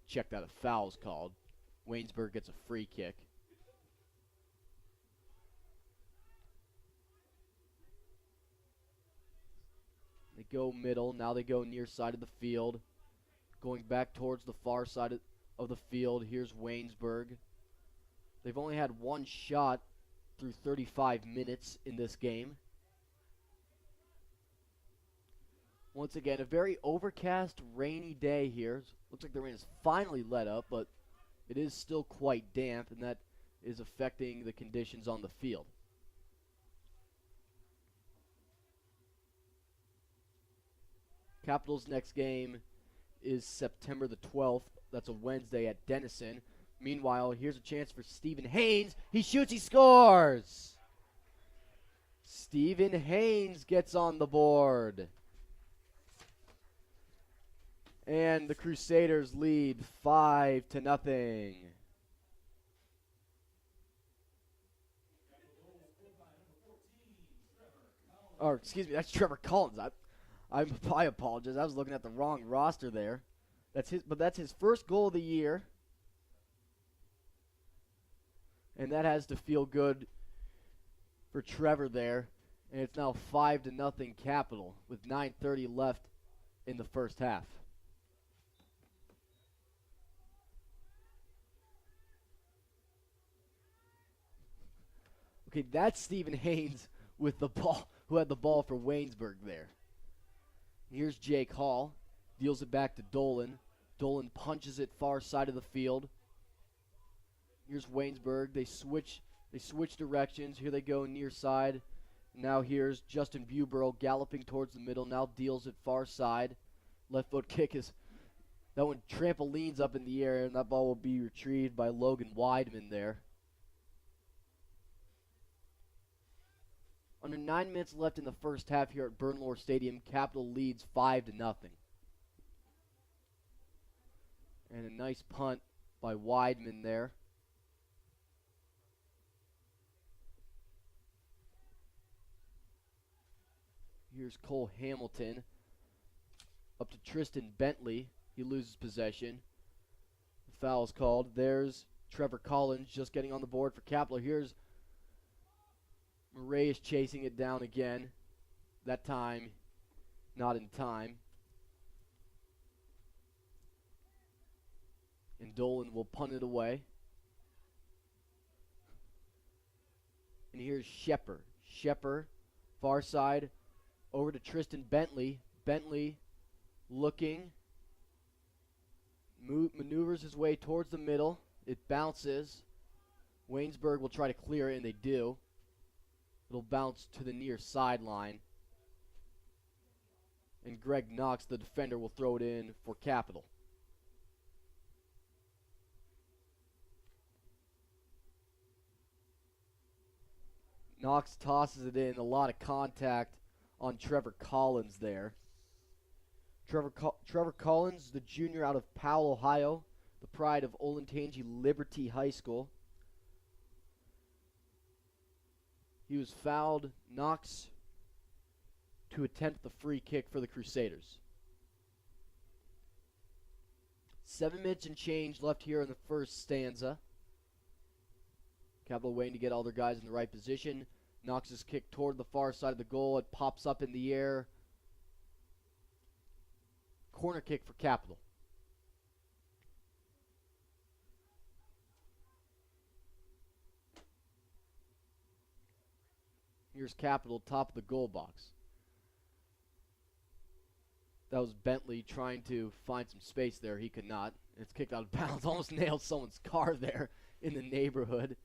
Check that, a foul's called. Waynesburg gets a free kick. They go middle. Now they go near side of the field. Going back towards the far side of the field. Here's Waynesburg. They've only had one shot through 35 minutes in this game. Once again, a very overcast, rainy day here. Looks like the rain has finally let up, but it is still quite damp, and that is affecting the conditions on the field. Capital's next game is September the 12th. That's a Wednesday at Denison. Meanwhile, here's a chance for Stephen Haynes. He shoots, he scores! Stephen Haynes gets on the board. And the Crusaders lead 5-0. Or, excuse me, that's Trevor Collins. I apologize. I was looking at the wrong roster there. That's his first goal of the year. And that has to feel good for Trevor there. And it's now 5-0 Capital with 9:30 left in the first half. Okay, that's Stephen Haynes with the ball, who had the ball for Waynesburg there. Here's Jake Hall. Deals it back to Dolan. Dolan punches it far side of the field. Here's Waynesburg. They switch directions. Here they go near side. Now here's Justin Bubero galloping towards the middle. Now deals it far side. Left foot kick is, that one trampolines up in the air, and that ball will be retrieved by Logan Weidman there. Under 9 minutes left in the first half here at Bernlohr Stadium, Capital leads 5-0. And a nice punt by Weidman there. Here's Cole Hamilton. Up to Tristan Bentley. He loses possession. The foul is called. There's Trevor Collins just getting on the board for Capital. Here's Murray is chasing it down again. That time, not in time. And Dolan will punt it away. And here's Shepard. Shepard, far side, over to Tristan Bentley. Bentley looking. Maneuvers his way towards the middle. It bounces. Waynesburg will try to clear it, and they do. It'll bounce to the near sideline. And Greg Knox, the defender, will throw it in for Capital. Knox tosses it in. A lot of contact on Trevor Collins there. Trevor Collins, the junior out of Powell, Ohio, the pride of Olentangy Liberty High School. He was fouled. Knox to attempt the free kick for the Crusaders. 7 minutes and change left here in the first stanza. Capital waiting to get all their guys in the right position. Knox's kick toward the far side of the goal. It pops up in the air. Corner kick for Capital. Here's Capital, top of the goal box. That was Bentley trying to find some space there. He could not. It's kicked out of bounds. Almost nailed someone's car there in the neighborhood.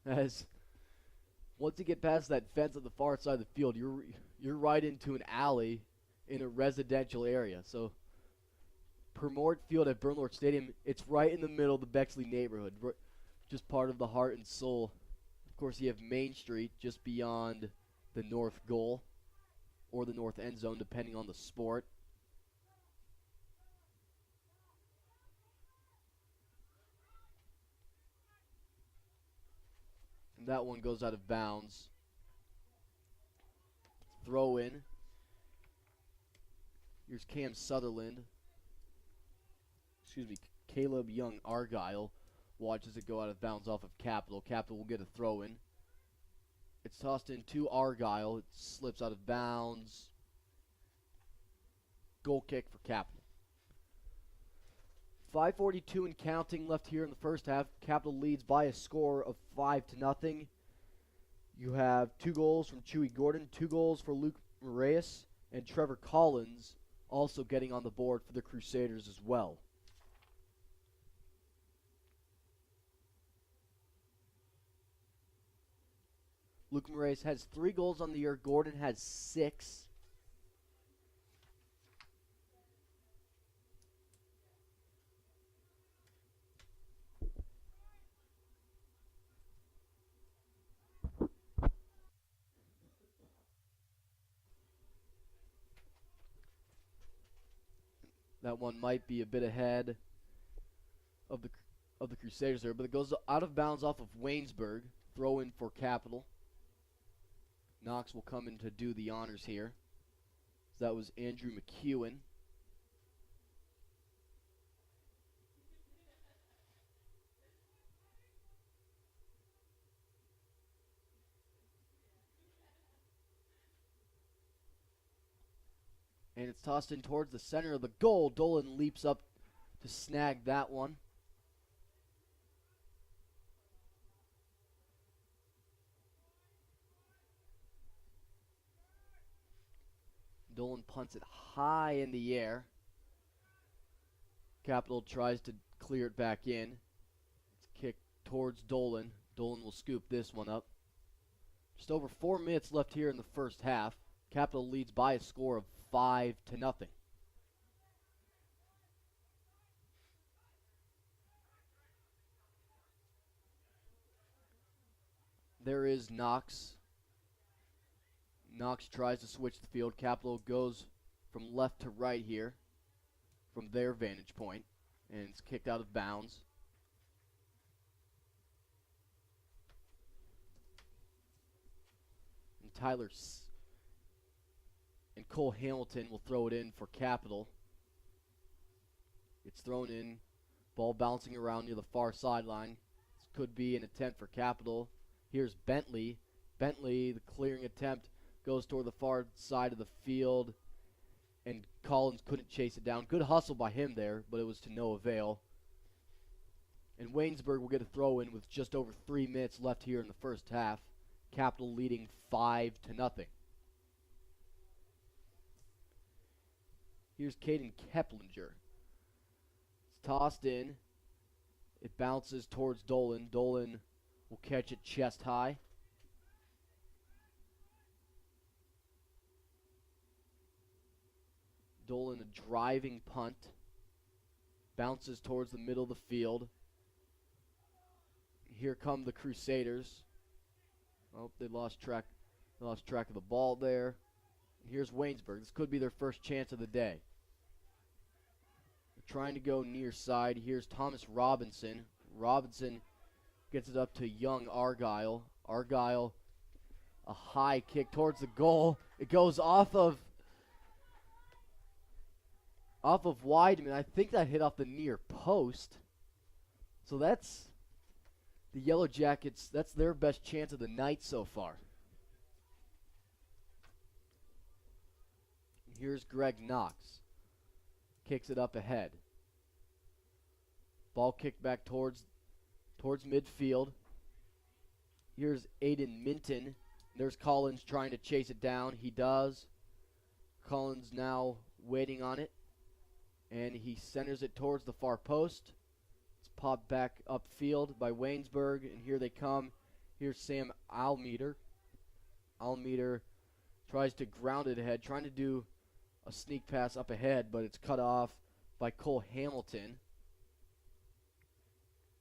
As once you get past that fence on the far side of the field, you're right into an alley in a residential area. So Purmort Field at Bernlohr Stadium, it's right in the middle of the Bexley neighborhood, just part of the heart and soul. Of course, you have Main Street just beyond the north goal or the north end zone, depending on the sport. And that one goes out of bounds. Throw in. Here's Cam Sutherland. Caleb Young Argyle watches it go out of bounds off of Capital. Capital will get a throw in. It's tossed in to Argyle. It slips out of bounds. Goal kick for Capital. 5:42 and counting left here in the first half. Capital leads by a score of 5-0. You have 2 goals from Chewy Gordon, 2 goals for Luke Moraes, and Trevor Collins also getting on the board for the Crusaders as well. Luke Moraes has 3 goals on the year. Gordon has 6. That one might be a bit ahead of the Crusaders there, but it goes out of bounds off of Waynesburg. Throw in for Capital. Knox will come in to do the honors here. So that was Andrew McEwen. And it's tossed in towards the center of the goal. Dolan leaps up to snag that one. Dolan punts it high in the air. Capital tries to clear it back in. It's kicked towards Dolan. Dolan will scoop this one up. Just over 4 minutes left here in the first half. Capital leads by a score of 5-0. There is Knox. Knox tries to switch the field. Capital goes from left to right here from their vantage point, and it's kicked out of bounds. And Cole Hamilton will throw it in for Capital. It's thrown in, ball bouncing around near the far sideline. This could be an attempt for Capital. Here's Bentley. Bentley, the clearing attempt, goes toward the far side of the field, and Collins couldn't chase it down. Good hustle by him there, but it was to no avail. And Waynesburg will get a throw in with just over 3 minutes left here in the first half. Capital leading 5-0. Here's Caden Keplinger. It's tossed in. It bounces towards Dolan. Dolan will catch it chest high. Dolan a driving punt. Bounces towards the middle of the field. Here come the Crusaders. Oh, they lost track of the ball there. And here's Waynesburg. This could be their first chance of the day. They're trying to go near side. Here's Thomas Robinson. Robinson gets it up to young Argyle. Argyle, a high kick towards the goal. It goes off of Weidman. I think that hit off the near post. So that's the Yellow Jackets. That's their best chance of the night so far. Here's Greg Knox. Kicks it up ahead. Ball kicked back towards midfield. Here's Aiden Minton. There's Collins trying to chase it down. He does. Collins now waiting on it. And he centers it towards the far post. It's popped back upfield by Waynesburg. And here they come. Here's Sam Almeter. Almeter tries to ground it ahead, trying to do a sneak pass up ahead, but it's cut off by Cole Hamilton.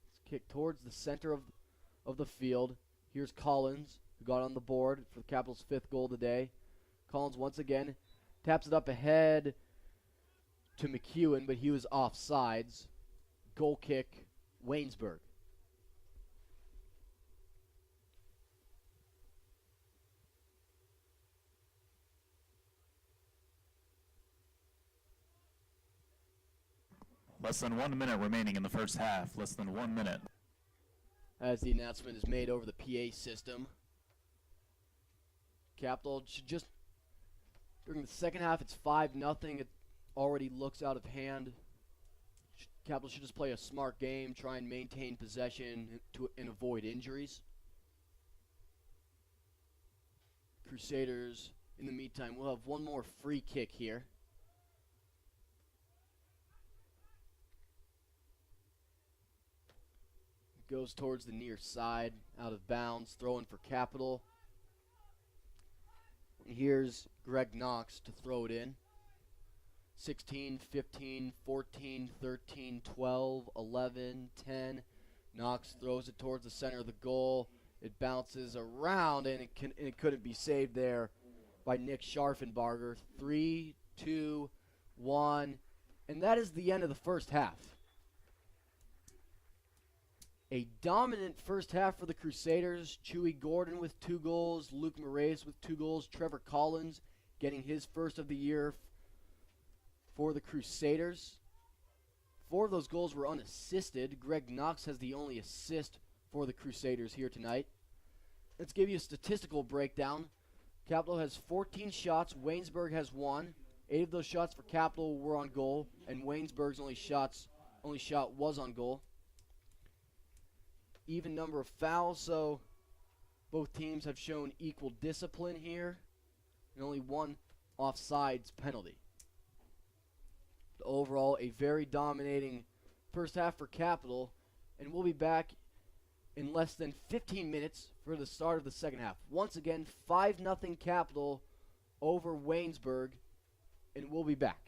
It's kicked towards the center of the field. Here's Collins, who got on the board for the Capitals' 5th goal today. Collins once again taps it up ahead to McEwen, but he was offsides. Goal kick, Waynesburg. Less than 1 minute remaining in the first half. Less than 1 minute. As the announcement is made over the PA system. Capital should just, during the second half, it's 5-0. It already looks out of hand. Capital should just play a smart game, try and maintain possession and avoid injuries. Crusaders, in the meantime, will have one more free kick here. Goes towards the near side, out of bounds, throwing for Capital. And here's Greg Knox to throw it in. 16, 15, 14, 13, 12, 11, 10. Knox throws it towards the center of the goal. It bounces around, and it couldn't be saved there by Nick Scharfenbarger. 3, 2, 1. And that is the end of the first half. A dominant first half for the Crusaders. Chewy Gordon with 2 goals. Luke Moraes with 2 goals. Trevor Collins getting his first of the year for the Crusaders. 4 of those goals were unassisted. Greg Knox has the only assist for the Crusaders here tonight. Let's give you a statistical breakdown. Capital has 14 shots. Waynesburg has 1. 8 of those shots for Capital were on goal, and Waynesburg's only shot was on goal. Even number of fouls, so both teams have shown equal discipline here, and only 1 offsides penalty. But overall, a very dominating first half for Capital, and we'll be back in less than 15 minutes for the start of the second half. Once again, 5-0 Capital over Waynesburg, and we'll be back.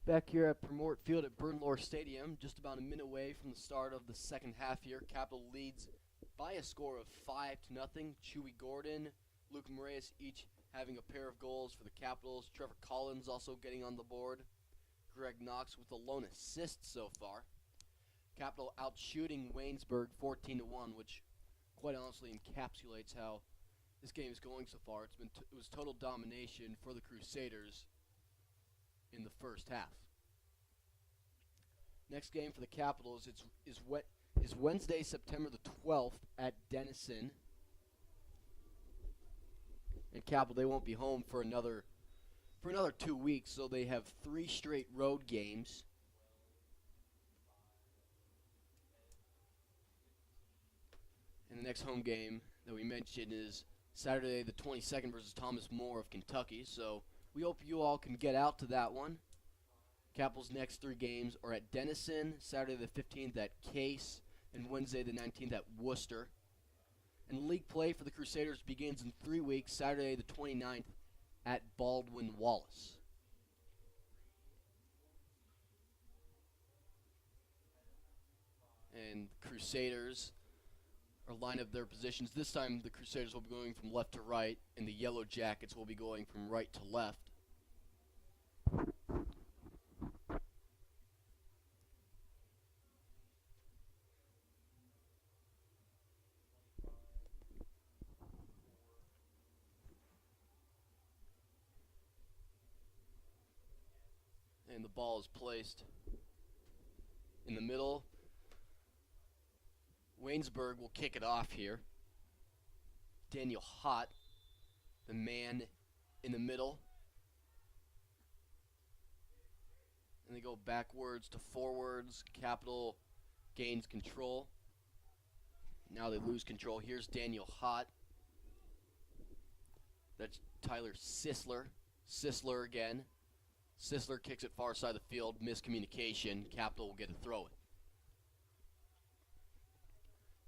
Back here at Purmort Field at Bernlohr Stadium, just about a minute away from the start of the second half here. Capital leads by a score of 5-0. Chewy Gordon, Luke Moraes each having a pair of goals for the Capitals. Trevor Collins also getting on the board. Greg Knox with a lone assist so far. Capital outshooting Waynesburg 14-1, which quite honestly encapsulates how this game is going so far. It was total domination for the Crusaders in the first half. Next game for the Capitals is Wednesday, September the 12th at Denison. And Capital, they won't be home for another 2 weeks, so they have 3 straight road games. And the next home game that we mentioned is Saturday the 22nd versus Thomas More of Kentucky. So we hope you all can get out to that one. Capitals' next 3 games are at Denison, Saturday the 15th at Case, and Wednesday the 19th at Worcester. And league play for the Crusaders begins in 3 weeks, Saturday the 29th at Baldwin Wallace. And Crusaders are lined up their positions. This time the Crusaders will be going from left to right, and the Yellow Jackets will be going from right to left. And the ball is placed in the middle. Waynesburg will kick it off here. Daniel Hott, the man in the middle. And they go backwards to forwards. Capital gains control. Now they lose control. Here's Daniel Hott. That's Tyler Sisler. Sisler again. Sisler kicks it far side of the field. Miscommunication. Capital will get to throw it.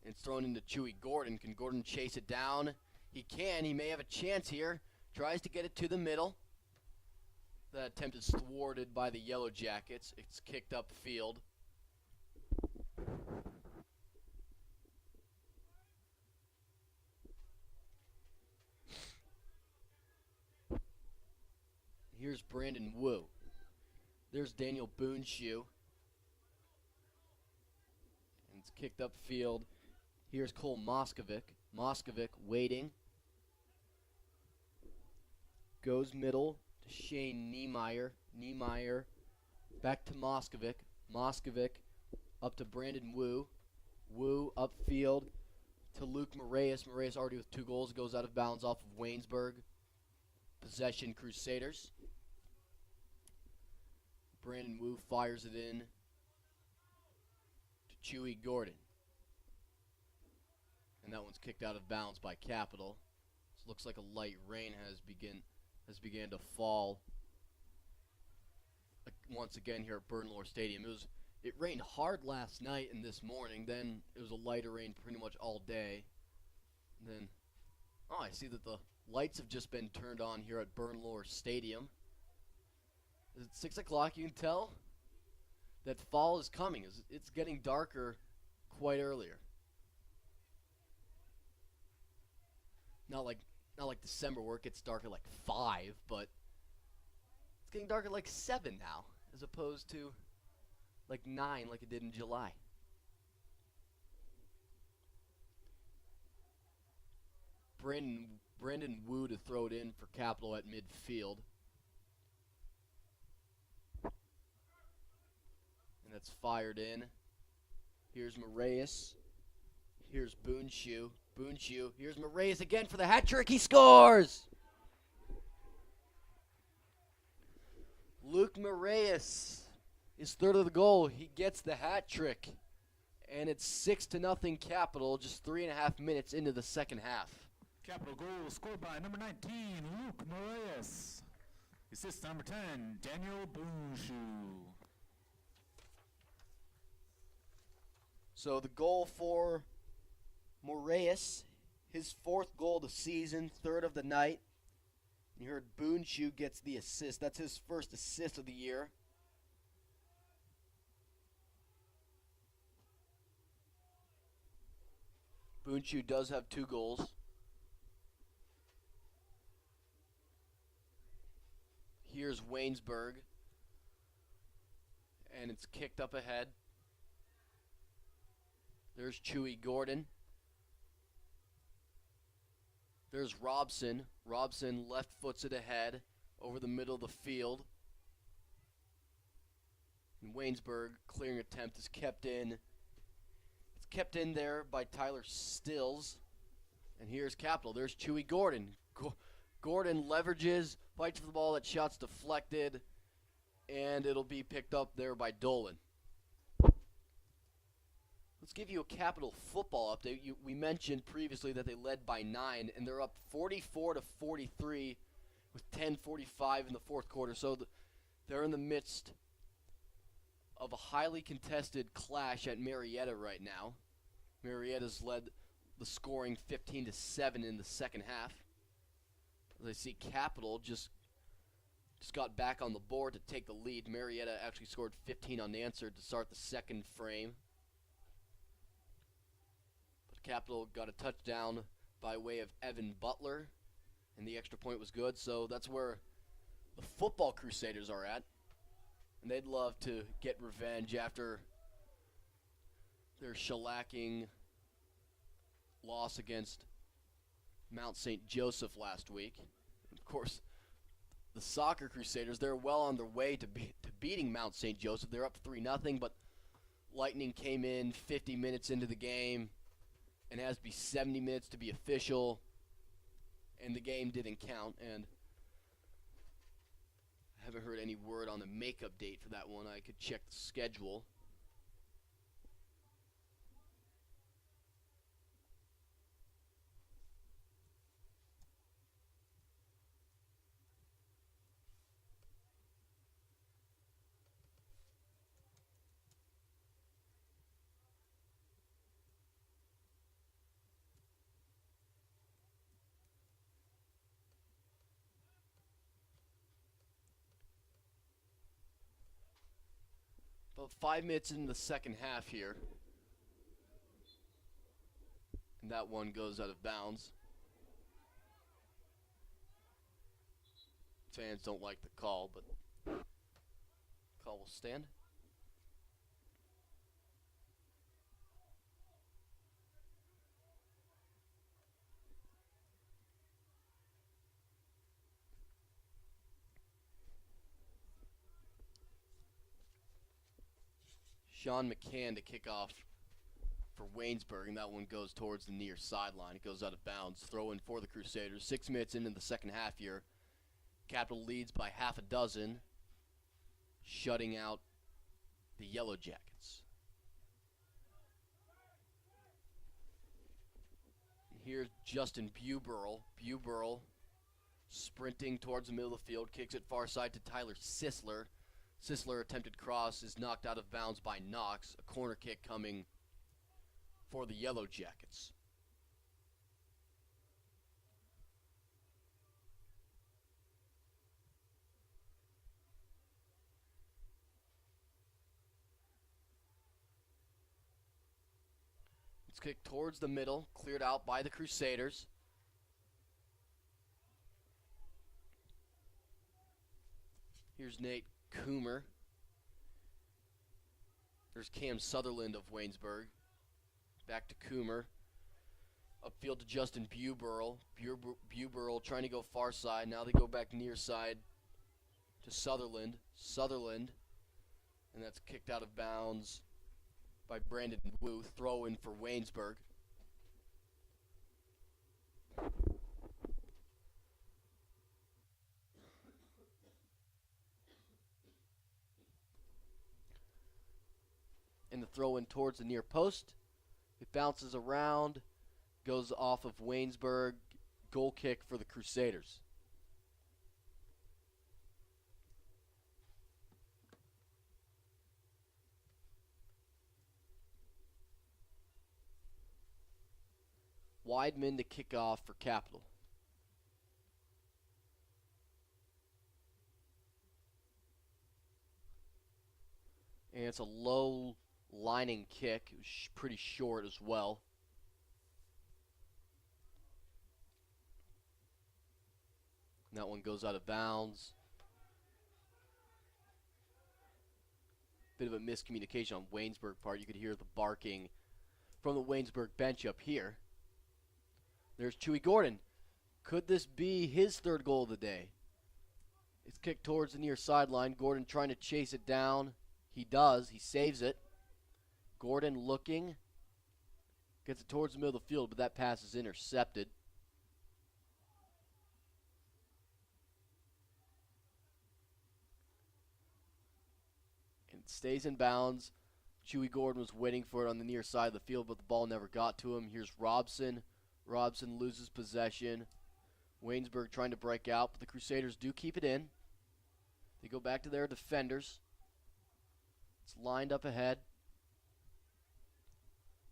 And it's thrown into Chewy Gordon. Can Gordon chase it down? He can. He may have a chance here. Tries to get it to the middle. That attempt is thwarted by the Yellow Jackets. It's kicked upfield. Here's Brandon Wu. There's Daniel Boonshoe. And it's kicked upfield. Here's Cole Moskovic. Moskovic waiting. Goes middle to Shane Niemeyer. Niemeyer back to Moskovic. Moskovic up to Brandon Wu. Wu upfield to Luke Moraes. Moraes already with 2 goals. Goes out of bounds off of Waynesburg. Possession Crusaders. Brandon Wu fires it in to Chewy Gordon. And that one's kicked out of bounds by Capital. It looks like a light rain has began to fall once again here at Bernlohr Stadium. It rained hard last night and this morning. Then it was a lighter rain pretty much all day. And then, I see that the lights have just been turned on here at Bernlohr Stadium. It's 6 o'clock. You can tell that fall is coming. It's getting darker quite earlier. Not like December where it gets dark at like 5, but it's getting dark at like 7 now, as opposed to like 9 like it did in July. Brandon Wu to throw it in for Capital at midfield. And that's fired in. Here's Moraes. Here's Boonshoe. Boonshoe. Here's Moraes again for the hat trick. He scores! Luke Moraes is third of the goal. He gets the hat trick. And it's 6-0 Capital, just 3.5 minutes into the second half. Capital goal scored by number 19, Luke Moraes. Assist number 10, Daniel Boonshoe. So the goal for Moraes, his 4th goal of the season, 3rd of the night. You heard Boonshoe gets the assist. That's his first assist of the year. Bunchu does have 2 goals. Here's Waynesburg. And it's kicked up ahead. There's Chewy Gordon. There's Robson. Robson left foots it ahead over the middle of the field. And Waynesburg clearing attempt is kept in. It's kept in there by Tyler Stills. And here's Capital. There's Chewy Gordon. Gordon leverages, fights for the ball, that shot's deflected, and it'll be picked up there by Dolan. Let's give you a Capital football update. We mentioned previously that they led by 9, and they're up 44-43 with 10:45 in the fourth quarter. So they're in the midst of a highly contested clash at Marietta right now. Marietta's led the scoring 15-7 in the second half. As I see Capital just got back on the board to take the lead. Marietta actually scored 15 unanswered to start the second frame. But Capital got a touchdown by way of Evan Butler, and the extra point was good. So that's where the football Crusaders are at. And they'd love to get revenge after their shellacking loss against Mount St. Joseph last week. And of course, the soccer Crusaders, they're well on their way to beating Mount St. Joseph. They're up 3-0, but Lightning came in 50 minutes into the game and has to be 70 minutes to be official, and the game didn't count. And I haven't heard any word on the makeup date for that one. I could check the schedule. About 5 minutes into the second half here. And that one goes out of bounds. Fans don't like the call, but call will stand. Sean McCann to kick off for Waynesburg, and that one goes towards the near sideline. It goes out of bounds. Throw in for the Crusaders. 6 minutes into the second half here. Capital leads by half a dozen, shutting out the Yellow Jackets. And here's Justin Buberl. Buberl sprinting towards the middle of the field, kicks it far side to Tyler Sisler. Sisler attempted cross is knocked out of bounds by Knox. A corner kick coming for the Yellow Jackets. It's kicked towards the middle, cleared out by the Crusaders. Here's Nate Coomer. There's Cam Sutherland of Waynesburg. Back to Coomer. Upfield to Justin Buberl. Buberl trying to go far side. Now they go back near side to Sutherland. Sutherland. And that's kicked out of bounds by Brandon Wu. Throw in for Waynesburg. And the throw in towards the near post. It bounces around, goes off of Waynesburg. Goal kick for the Crusaders. Weidman to kick off for Capital. And it's a low lining kick. It was pretty short as well. And that one goes out of bounds. Bit of a miscommunication on Waynesburg part. You could hear the barking from the Waynesburg bench up here. There's Chewy Gordon. Could this be his third goal of the day? It's kicked towards the near sideline. Gordon trying to chase it down. He does. He saves it. Gordon looking. Gets it towards the middle of the field, but that pass is intercepted. And it stays in bounds. Chewy Gordon was waiting for it on the near side of the field, but the ball never got to him. Here's Robson. Robson loses possession. Waynesburg trying to break out, but the Crusaders do keep it in. They go back to their defenders. It's lined up ahead.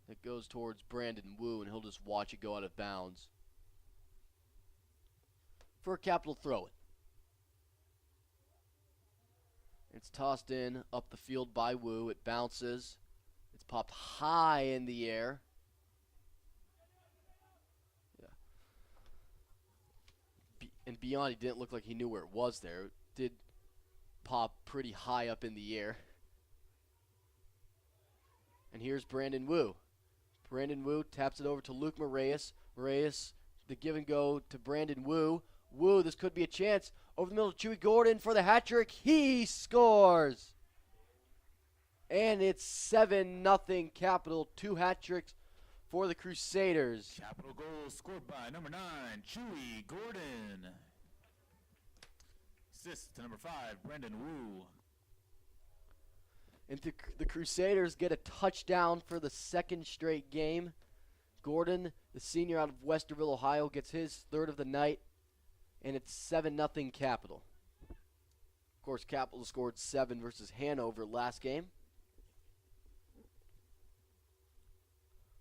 It goes towards Brandon Wu, and he'll just watch it go out of bounds for a Capital throw-in. It's tossed in up the field by Wu. It bounces. It's popped high in the air. And beyond, he didn't look like he knew where it was there. It did pop pretty high up in the air. And here's Brandon Wu. Brandon Wu taps it over to Luke Moraes. Moraes, the give and go to Brandon Wu. Wu, this could be a chance. Over the middle of Chewy Gordon for the hat trick. He scores! And it's 7-0 Capital. 2 hat tricks for the Crusaders. Capital goal scored by number 9, Chewy Gordon. Assist to number 5, Brandon Wu. And the Crusaders get a touchdown for the second straight game. Gordon, the senior out of Westerville, Ohio, gets his third of the night. And it's 7-0 Capital. Of course, Capital scored 7 versus Hanover last game.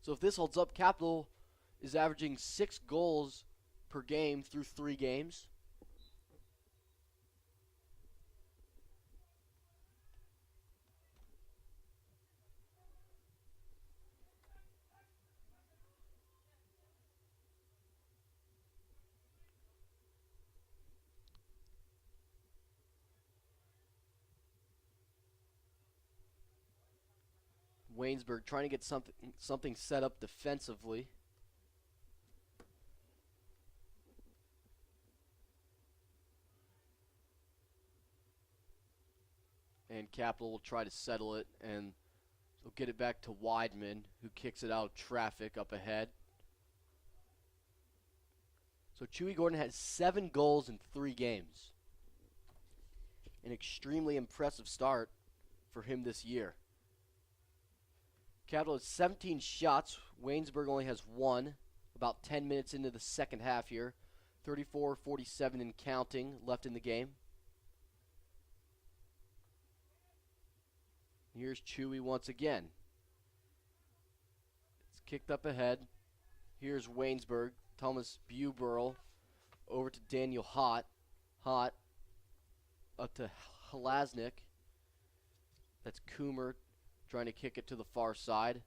So if this holds up, Capital is averaging 6 goals per game through 3 games. Waynesburg trying to get something set up defensively. And Capital will try to settle it, and they'll get it back to Weidman, who kicks it out of traffic up ahead. So Chewy Gordon has 7 goals in 3 games. An extremely impressive start for him this year. Capital has 17 shots. Waynesburg only has 1. About 10 minutes into the second half here. 34-47 and counting left in the game. Here's Chewy once again. It's kicked up ahead. Here's Waynesburg. Thomas Buberl over to Daniel Hott. Hott up to Halasnik. That's Coomer trying to kick it to the far side.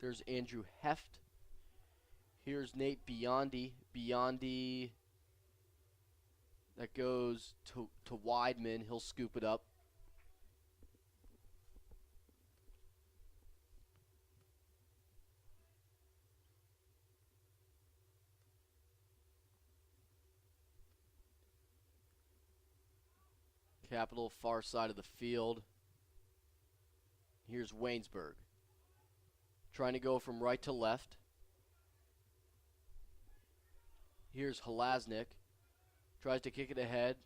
There's Andrew Heft. Here's Nate Biondi. Biondi, that goes to Weidman. He'll scoop it up. Capital far side of the field. Here's Waynesburg. Trying to go from right to left. Here's Halasnik. Tries to kick it ahead.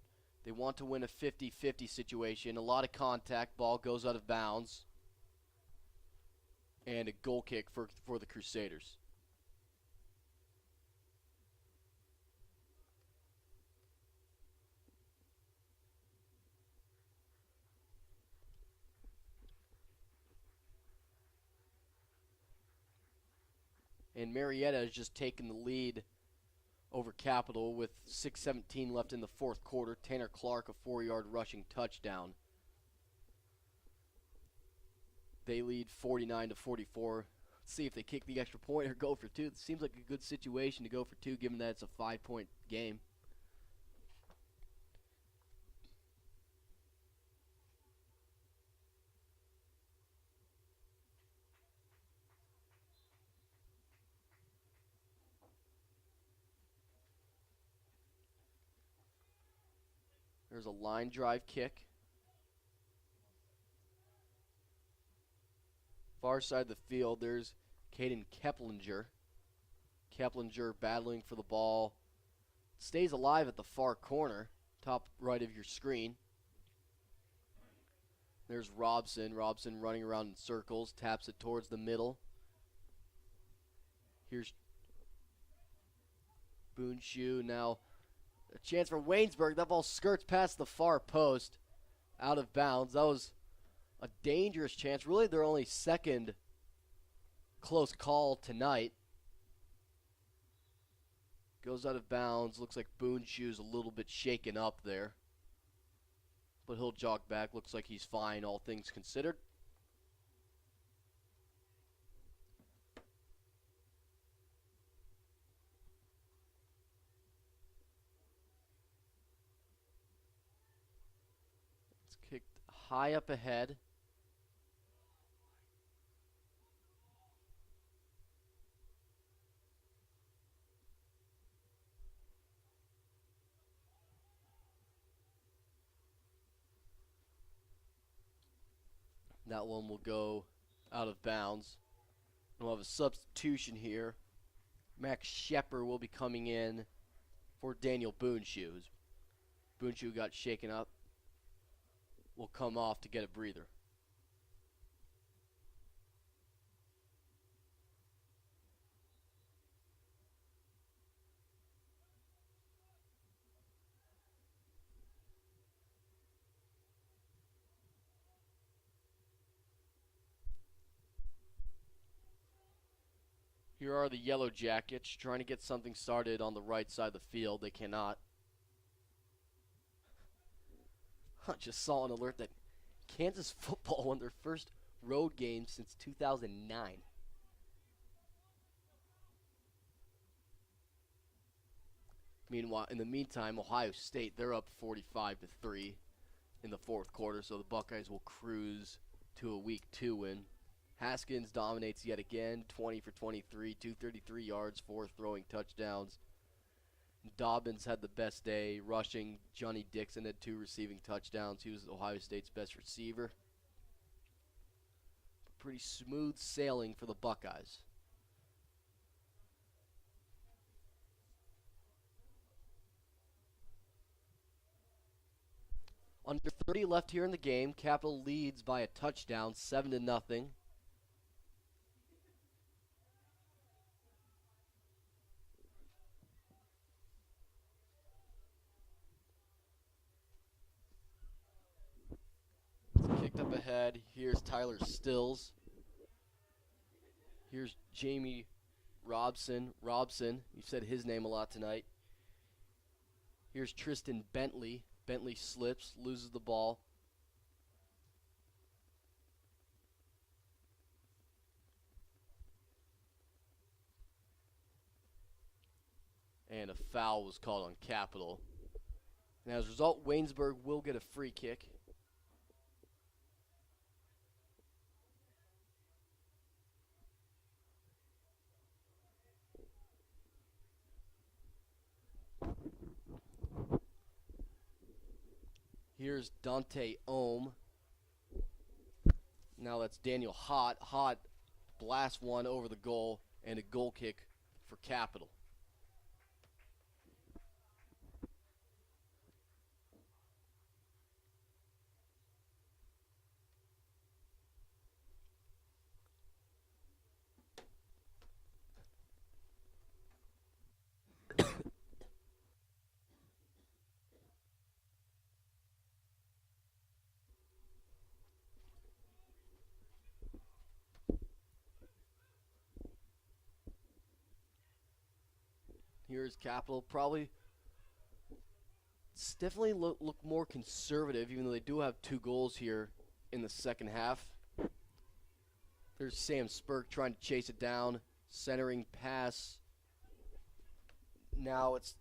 They want to win a 50-50 situation. A lot of contact. Ball goes out of bounds. And a goal kick for the Crusaders. And Marietta has just taken the lead over Capital with 6:17 left in the fourth quarter. Tanner Clark, a 4-yard rushing touchdown. They lead 49-44. Let's see if they kick the extra point or go for 2. It seems like a good situation to go for 2 given that it's a 5-point game. game. There's a line drive kick. Far side of the field, there's Caden Keplinger. Keplinger battling for the ball. Stays alive at the far corner, top right of your screen. There's Robson. Robson running around in circles, taps it towards the middle. Here's Boonshoe. Now a chance for Waynesburg. That ball skirts past the far post, out of bounds. That was a dangerous chance. Really their only second close call tonight. Goes out of bounds. Looks like Boonshoe's a little bit shaken up there. But he'll jog back. Looks like he's fine, all things considered. It's kicked high up ahead. That one will go out of bounds. We'll have a substitution here. Max Shepard will be coming in for Daniel Boonshoe. Boonshoe got shaken up. Will come off to get a breather. Here are the Yellow Jackets trying to get something started on the right side of the field. They cannot. I just saw an alert that Kansas football won their first road game since 2009. Meanwhile, in the meantime, Ohio State, they're up 45-3 in the fourth quarter, so the Buckeyes will cruise to a Week 2 win. Haskins dominates yet again, 20 for 23, 233 yards, 4 throwing touchdowns. Dobbins had the best day rushing. Johnny Dixon had 2 receiving touchdowns. He was Ohio State's best receiver. Pretty smooth sailing for the Buckeyes. Under 30 left here in the game. Capital leads by a touchdown, 7-0. Kicked up ahead. Here's Tyler Stills. Here's Jamie Robson. You've said his name a lot tonight. Here's Tristan Bentley. Bentley slips, loses the ball. And a foul was called on Capital. And as a result, Waynesburg will get a free kick. Here's Dante Ohm. Now that's Daniel Hott. Hott blasts one over the goal and a goal kick for Capital. Here's Capital. Probably it's definitely look more conservative, even though they do have 2 goals here in the second half. There's Sam Spurk trying to chase it down. Centering pass. Now it's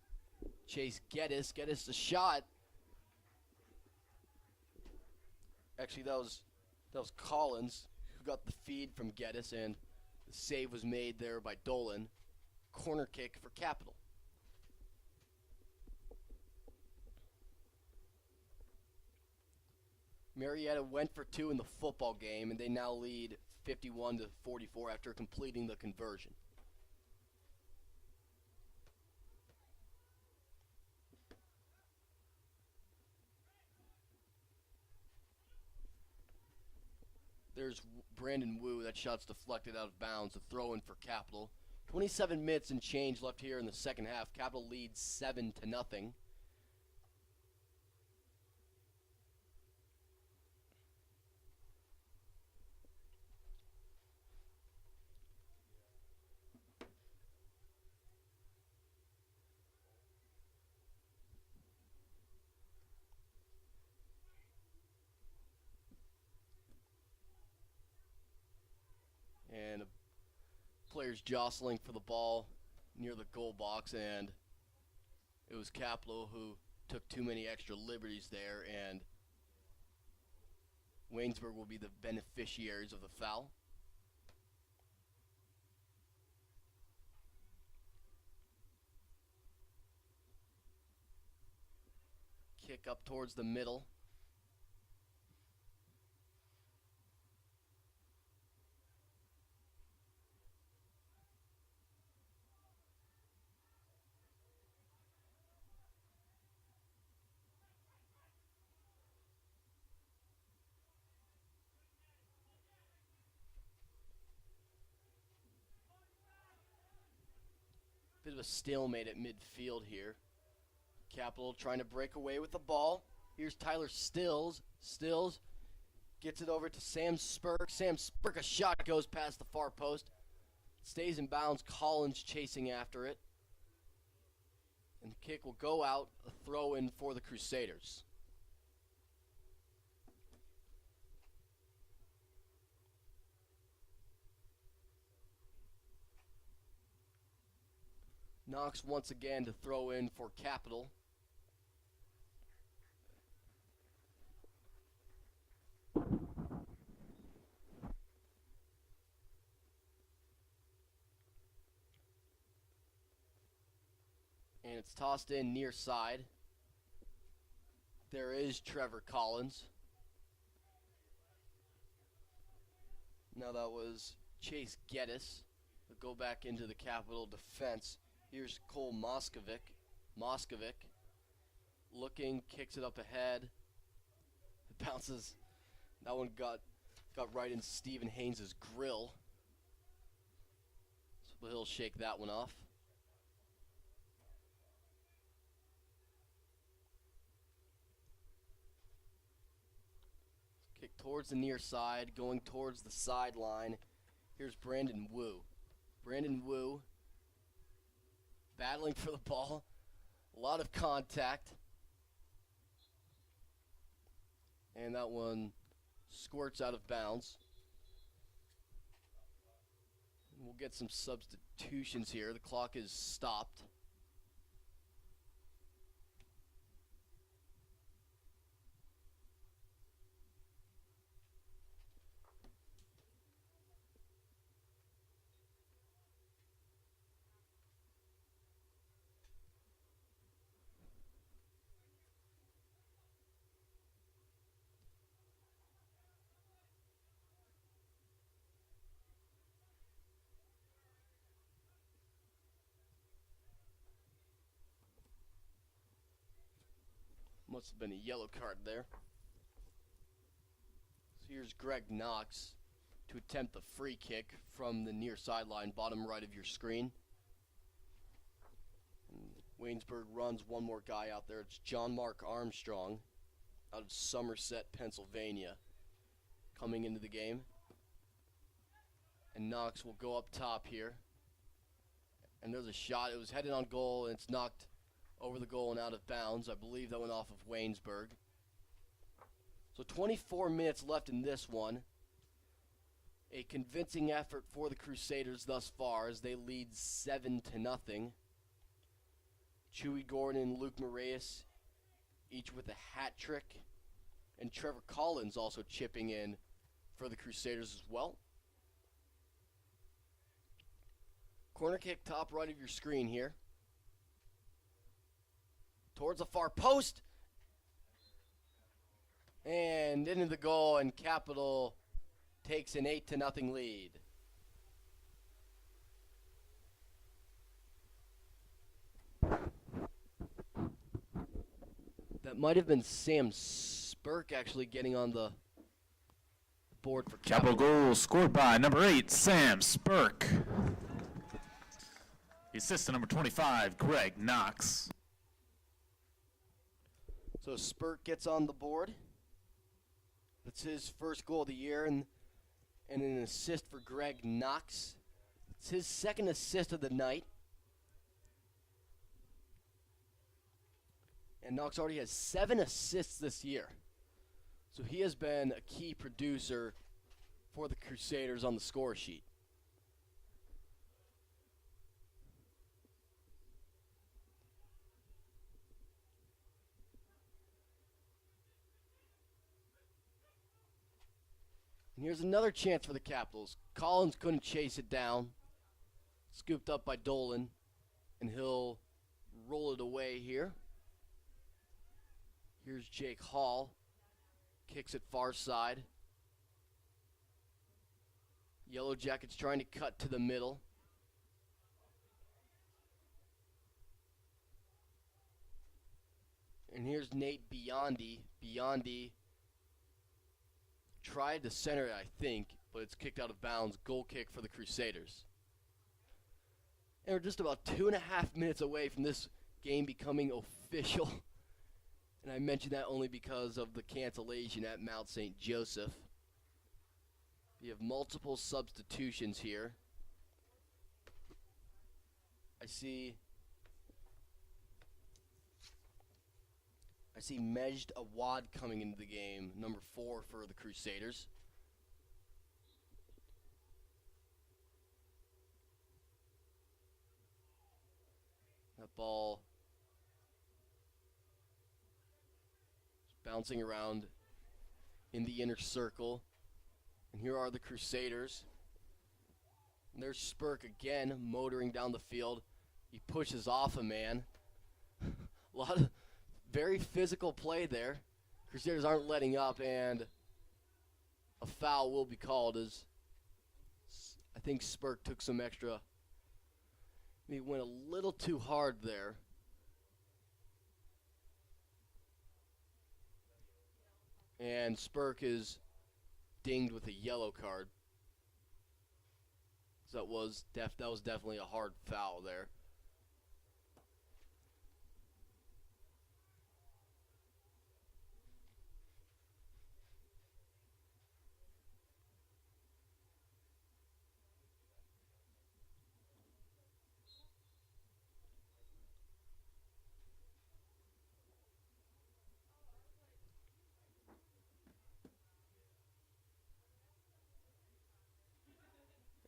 Chase Geddes. Geddes the shot. Actually, that was Collins who got the feed from Geddes, and the save was made there by Dolan. Corner kick for Capital. Marietta went for 2 in the football game, and they now lead 51-44 after completing the conversion. There's Brandon Wu. That shot's deflected out of bounds. A throw-in for Capital. 27 minutes and change left here in the second half. Capital leads 7-0. And players jostling for the ball near the goal box, and it was Capital who took too many extra liberties there, and Waynesburg will be the beneficiaries of the foul. Kick up towards the middle. Bit of a stalemate at midfield here. Capital trying to break away with the ball. Here's Tyler Stills. Stills gets it over to Sam Spurk. Sam Spurk, a shot goes past the far post. Stays in bounds. Collins chasing after it. And the kick will go out. A throw in for the Crusaders. Knox once again to throw in for Capital. And it's tossed in near side. There is Trevor Collins. Now that was Chase Geddes. They'll go back into the Capital defense. Here's Cole Moskovic. Moskovic looking, kicks it up ahead. It bounces. That one got right in Stephen Haynes' grill. So he'll shake that one off. Kick towards the near side, going towards the sideline. Here's Brandon Wu. Brandon Wu battling for the ball. A lot of contact. And that one squirts out of bounds. And we'll get some substitutions here. The clock is stopped. Must have been a yellow card there. So here's Greg Knox to attempt the free kick from the near sideline, bottom right of your screen. And Waynesburg runs one more guy out there. It's John Mark Armstrong out of Somerset, Pennsylvania, coming into the game. And Knox will go up top here. And there's a shot. It was headed on goal, and it's knocked over the goal and out of bounds. I believe that went off of Waynesburg. So 24 minutes left in this one. A convincing effort for the Crusaders thus far as they lead 7-0. Chewy Gordon and Luke Moraes, each with a hat trick. And Trevor Collins also chipping in for the Crusaders as well. Corner kick top right of your screen here. Towards the far post. And into the goal, and Capital takes an 8-0 lead. That might have been Sam Spurk actually getting on the board for Capital goal scored by number 8, Sam Spurk. The assist to number 25, Greg Knox. So Spurk gets on the board. That's his first goal of the year, and an assist for Greg Knox. It's his second assist of the night. And Knox already has 7 assists this year. So he has been a key producer for the Crusaders on the score sheet. And here's another chance for the Capitals. Collins couldn't chase it down. Scooped up by Dolan. And he'll roll it away here. Here's Jake Hall. Kicks it far side. Yellow Jackets trying to cut to the middle. And here's Nate Biondi. Biondi tried to center it, I think, but it's kicked out of bounds. Goal kick for the Crusaders. And we're just about 2.5 minutes away from this game becoming official. And I mention that only because of the cancellation at Mount St. Joseph. You have multiple substitutions here. I see Majd Awad coming into the game, number 4 for the Crusaders. That ball is bouncing around in the inner circle. And here are the Crusaders. And there's Spurk again, motoring down the field. He pushes off a man. A lot of very physical play there. Crusaders aren't letting up, and a foul will be called as I think Spurk took some extra. He went a little too hard there. And Spurk is dinged with a yellow card. So that was definitely a hard foul there.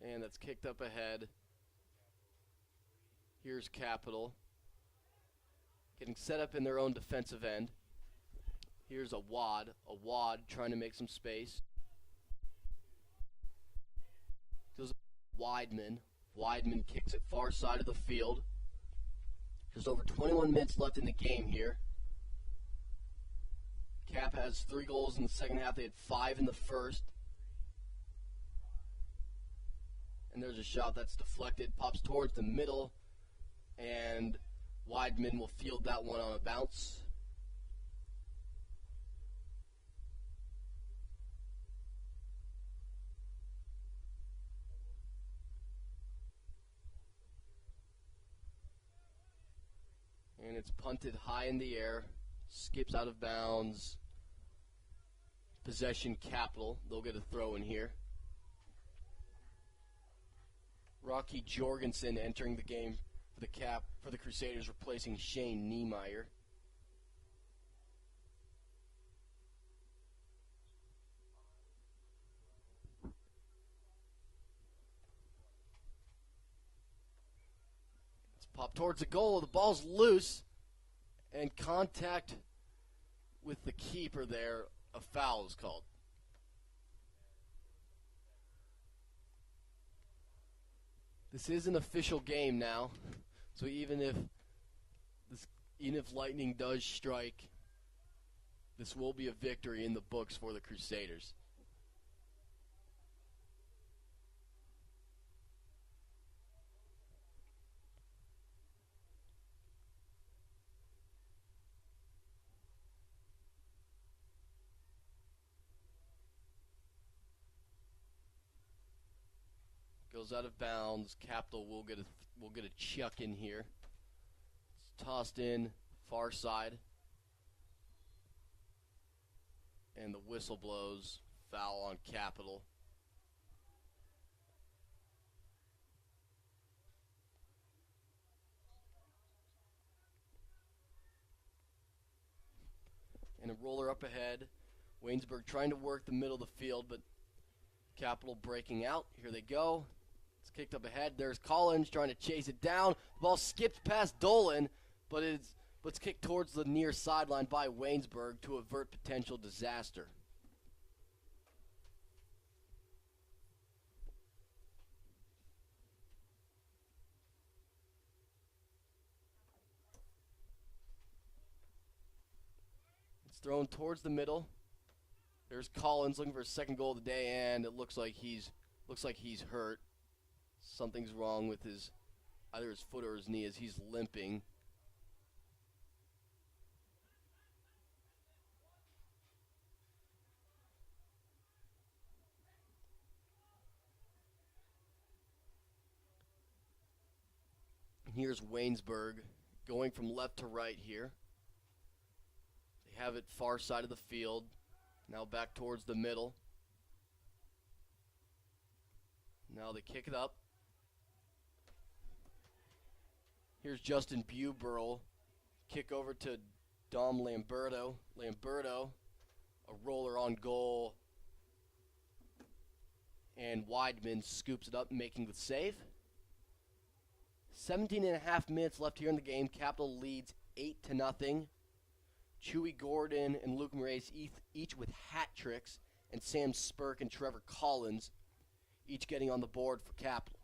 And that's kicked up ahead. Here's Capital. Getting set up in their own defensive end. Here's Awad. Awad trying to make some space. Goes Weidman. Weidman kicks it far side of the field. Just over 21 minutes left in the game here. Cap has 3 goals in the second half. They had 5 in the first. And there's a shot that's deflected, pops towards the middle, and Weidman will field that one on a bounce. And it's punted high in the air, skips out of bounds. Possession Capital, they'll get a throw in here. Rocky Jorgensen entering the game for the Crusaders, replacing Shane Niemeyer. It's Pop towards the goal. The ball's loose. And contact with the keeper there. A foul is called. This is an official game now. So even if Lightning does strike, this will be a victory in the books for the Crusaders. Goes out of bounds. Capital will get a chuck in here. It's tossed in far side. And the whistle blows. Foul on Capital. And a roller up ahead. Waynesburg trying to work the middle of the field, but Capital breaking out. Here they go. It's kicked up ahead. There's Collins trying to chase it down. The ball skips past Dolan, but it's kicked towards the near sideline by Waynesburg to avert potential disaster. It's thrown towards the middle. There's Collins looking for his second goal of the day, and it looks like he's hurt. Something's wrong with either his foot or his knee as he's limping. Here's Waynesburg going from left to right here. They have it far side of the field. Now back towards the middle. Now they kick it up. Here's Justin Buberl. Kick over to Dom Lamberto. Lamberto, a roller on goal. And Weidman scoops it up, making the save. 17.5 minutes left here in the game. Capital leads 8-0. Chewy Gordon and Luke Moraes each with hat tricks, and Sam Spurk and Trevor Collins each getting on the board for Capital.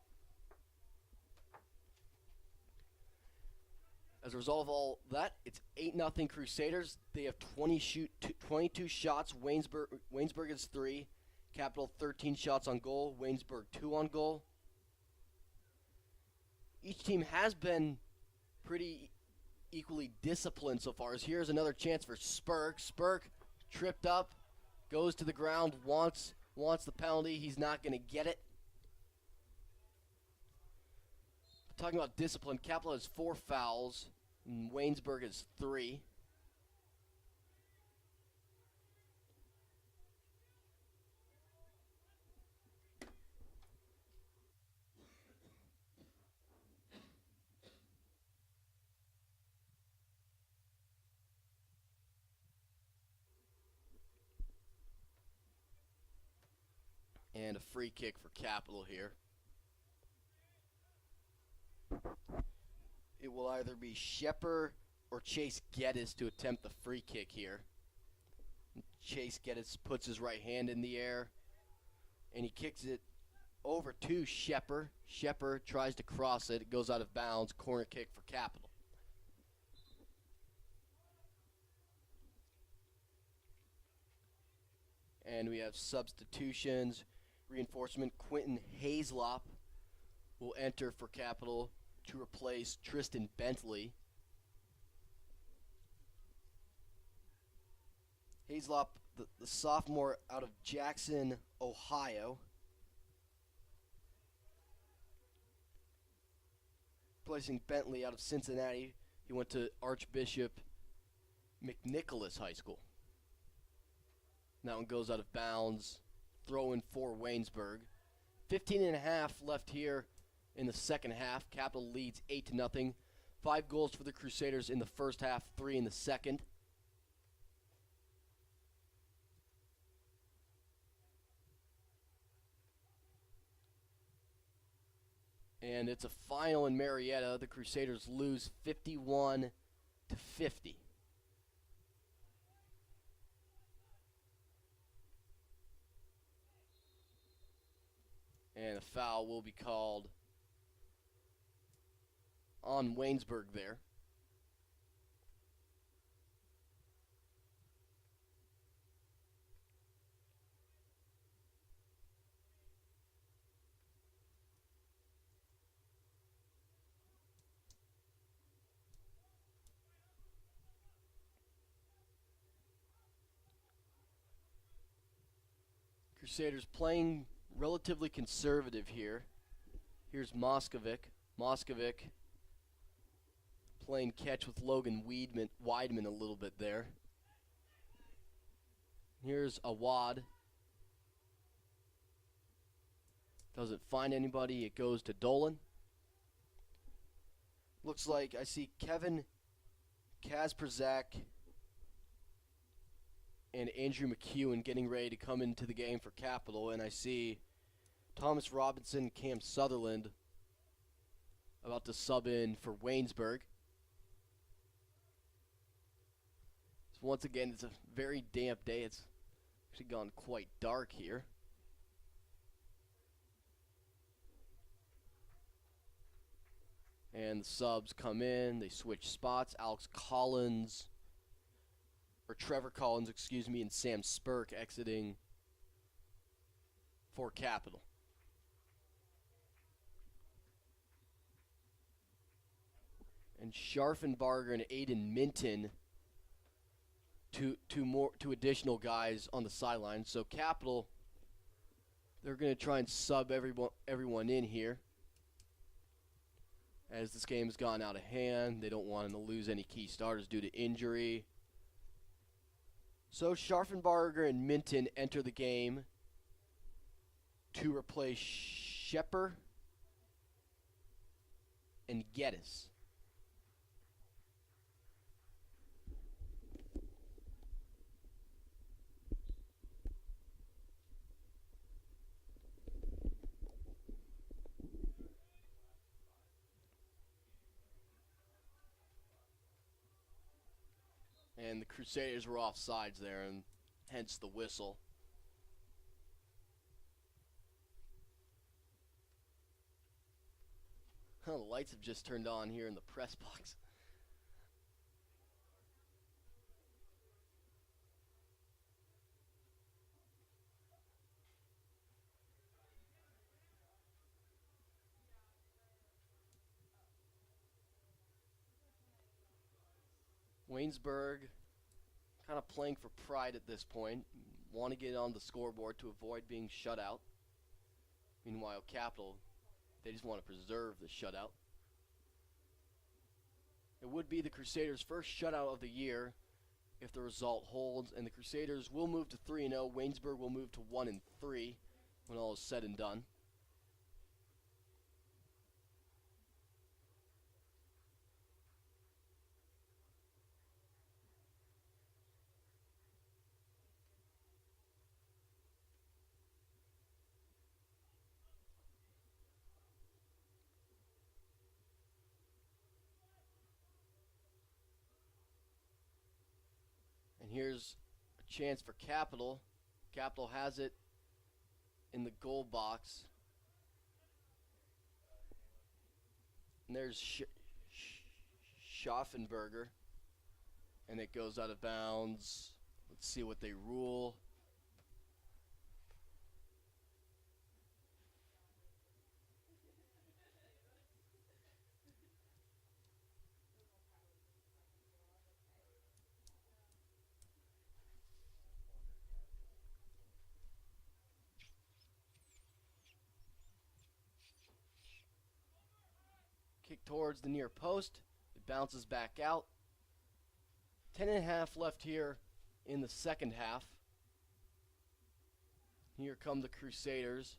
As a result of all that, it's 8-0 Crusaders. They have 22 shots. Waynesburg is 3. Capital 13 shots on goal. Waynesburg 2 on goal. Each team has been pretty equally disciplined so far. As here's another chance for Spurk. Spurk tripped up, goes to the ground, wants the penalty. He's not going to get it. Talking about discipline, Capital has 4 fouls, and Waynesburg has 3. And a free kick for Capital here. It will either be Shepard or Chase Geddes to attempt the free kick here. Chase Geddes puts his right hand in the air, and he kicks it over to Shepard. Shepard tries to cross it. It goes out of bounds. Corner kick for Capital. And we have substitutions. Reinforcement, Quentin Hazlop will enter for Capital to replace Tristan Bentley. Hazlop, the sophomore out of Jackson, Ohio. Replacing Bentley out of Cincinnati. He went to Archbishop McNicholas High School. That one goes out of bounds. Throw in for Waynesburg. 15.5 left here in the second half. Capital leads 8-0. 5 goals for the Crusaders in the first half, 3 in the second. And it's a final in Marietta. The Crusaders lose 51-50. And a foul will be called on Waynesburg there. Crusaders playing relatively conservative here. Here's Moskovic. Moskovic playing catch with Logan Weidman a little bit there. Here's Awad. Doesn't find anybody. It goes to Dolan. Looks like I see Kevin Kasperzak and Andrew McEwen getting ready to come into the game for Capital, and I see Thomas Robinson, Cam Sutherland about to sub in for Waynesburg. So once again, it's a very damp day. It's actually gone quite dark here. And the subs come in, they switch spots. Trevor Collins, and Sam Spurk exiting for Capital. And Scharfenbarger and Aiden Minton, two additional guys on the sideline. So Capital, they're going to try and sub everyone in here. As this game has gone out of hand, they don't want to lose any key starters due to injury. So Scharfenbarger and Minton enter the game to replace Shepper and Geddes. And the Crusaders were off sides there, and hence the whistle. Oh, the lights have just turned on here in the press box. Waynesburg kind of playing for pride at this point. Want to get on the scoreboard to avoid being shut out. Meanwhile, Capital, they just want to preserve the shutout. It would be the Crusaders' first shutout of the year if the result holds, and the Crusaders will move to 3-0. Waynesburg will move to 1-3 when all is said and done. And here's a chance for Capital. Capital has it in the goal box. And there's Schaffenberger. And it goes out of bounds. Let's see what they rule. Kick towards the near post. It bounces back out. 10.5 left here in the second half. Here come the Crusaders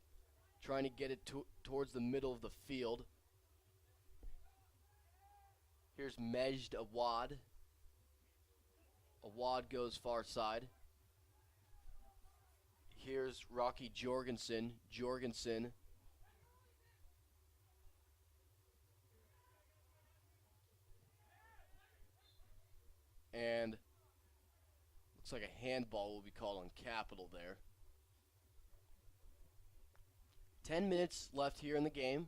trying to get it towards the middle of the field. Here's Majd Awad. Awad goes far side. Here's Rocky Jorgensen. Jorgensen Looks like a handball will be called on Capital there. 10 minutes left here in the game.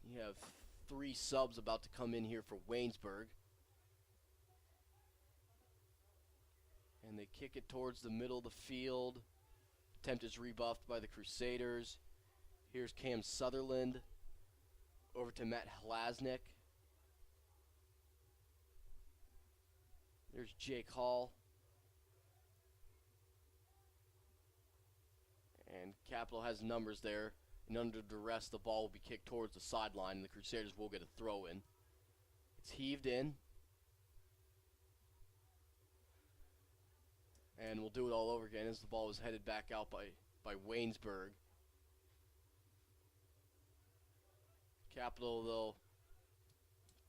You have 3 subs about to come in here for Waynesburg. And they kick it towards the middle of the field. Attempt is rebuffed by the Crusaders. Here's Cam Sutherland. Over to Matt Hlasnick. There's Jake Hall. And Capital has numbers there. And under duress, the ball will be kicked towards the sideline, and the Crusaders will get a throw in. It's heaved in. And we'll do it all over again as the ball is headed back out by Waynesburg. Capital, they'll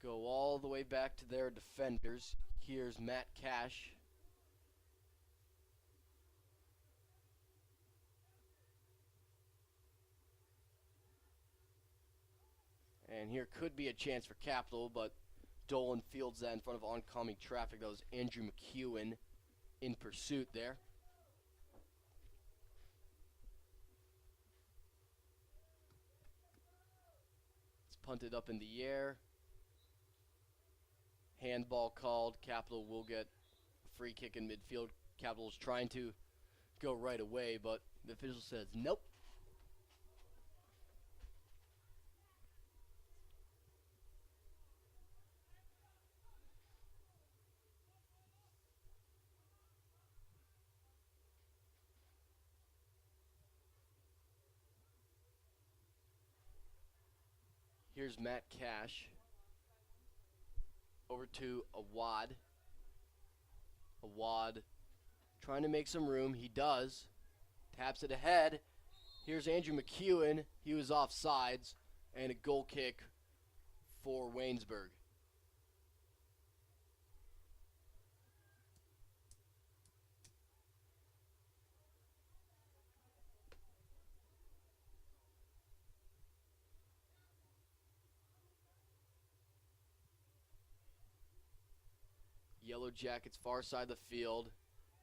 go all the way back to their defenders. Here's Matt Cash. And here could be a chance for Capital, but Dolan fields that in front of oncoming traffic. That was Andrew McEwen in pursuit there. It's punted up in the air. Handball called. Capital will get a free kick in midfield. Capital is trying to go right away, but the official says nope. Here's Matt Cash. Over to Awad. Awad trying to make some room. He does. Taps it ahead. Here's Andrew McEwen. He was off sides. And a goal kick for Waynesburg. Yellow Jackets far side of the field.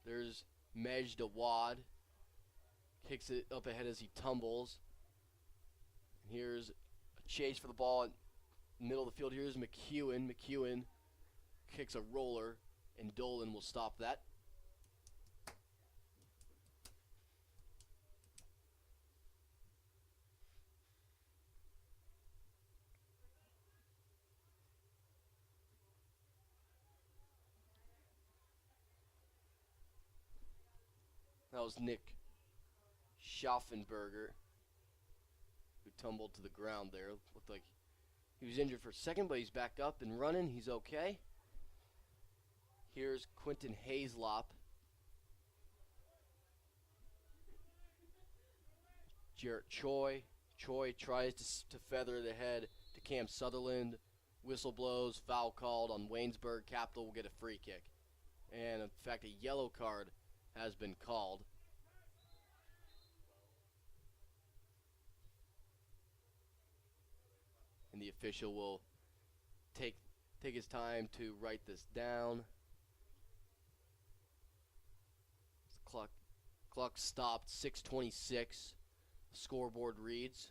There's Majd Awad. Kicks it up ahead as he tumbles. And here's a chase for the ball in the middle of the field. Here's McEwen. McEwen kicks a roller, and Dolan will stop that. That was Nick Schaffenberger who tumbled to the ground there. Looked like he was injured for a second, but he's back up and running. He's okay. Here's Quentin Hayslop. Jarrett Choi. Choi tries to feather it ahead to Cam Sutherland. Whistle blows, foul called on Waynesburg. Capital will get a free kick. And in fact, a yellow card has been called. And the official will take his time to write this down. The clock stopped, 6:26. The scoreboard reads.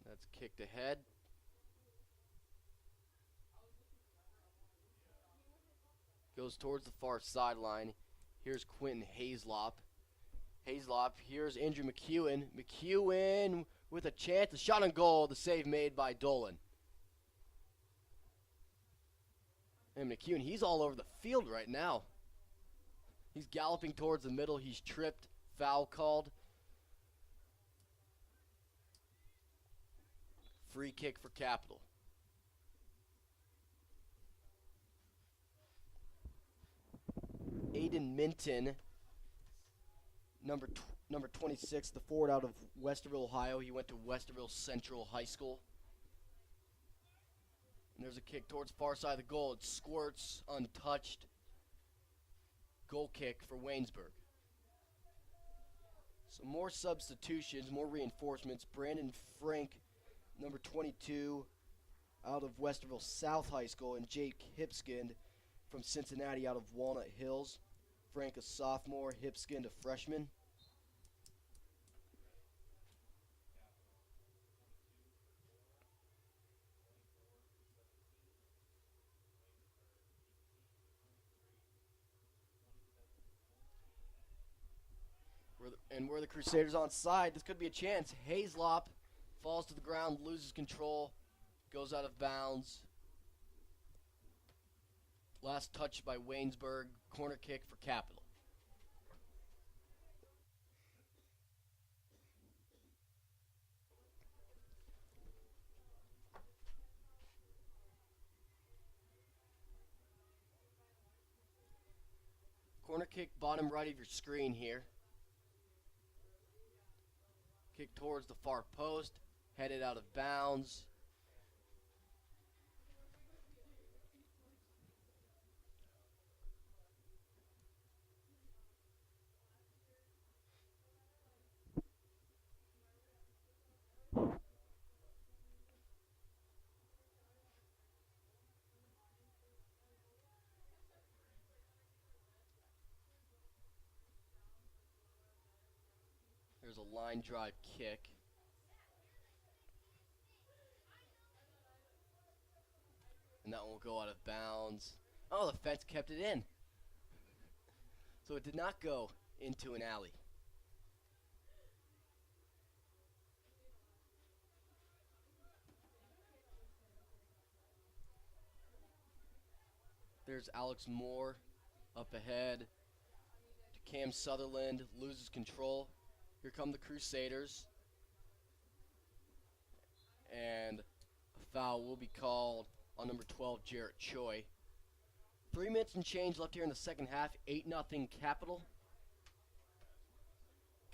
That's kicked ahead. Goes towards the far sideline. Here's Quentin Hayslop. Hayslop, here's Andrew McEwen. McEwen with a chance, a shot on goal, the save made by Dolan. And McEwen, he's all over the field right now. He's galloping towards the middle. He's tripped, foul called. Free kick for Capital. Aiden Minton, number 26, the forward out of Westerville, Ohio. He went to Westerville Central High School. And there's a kick towards far side of the goal. It squirts, untouched. Goal kick for Waynesburg. So more substitutions, more reinforcements. Brandon Frank number 22 out of Westerville South High School, and Jake Hipskind from Cincinnati out of Walnut Hills. Frank, a sophomore, Hipskind, a freshman. We're the Crusaders on side. This could be a chance. Hayslop falls to the ground, loses control, goes out of bounds. Last touch by Waynesburg. Corner kick for Capital. Corner kick, bottom right of your screen here. Kick towards the far post, headed out of bounds. There's a line drive kick. And that one will go out of bounds. Oh, the fence kept it in. So it did not go into an alley. There's Alex Moore up ahead. To Cam Sutherland, loses control. Here come the Crusaders. And a foul will be called on number 12, Jarrett Choi. 3 minutes and change left here in the second half. 8-0 Capital.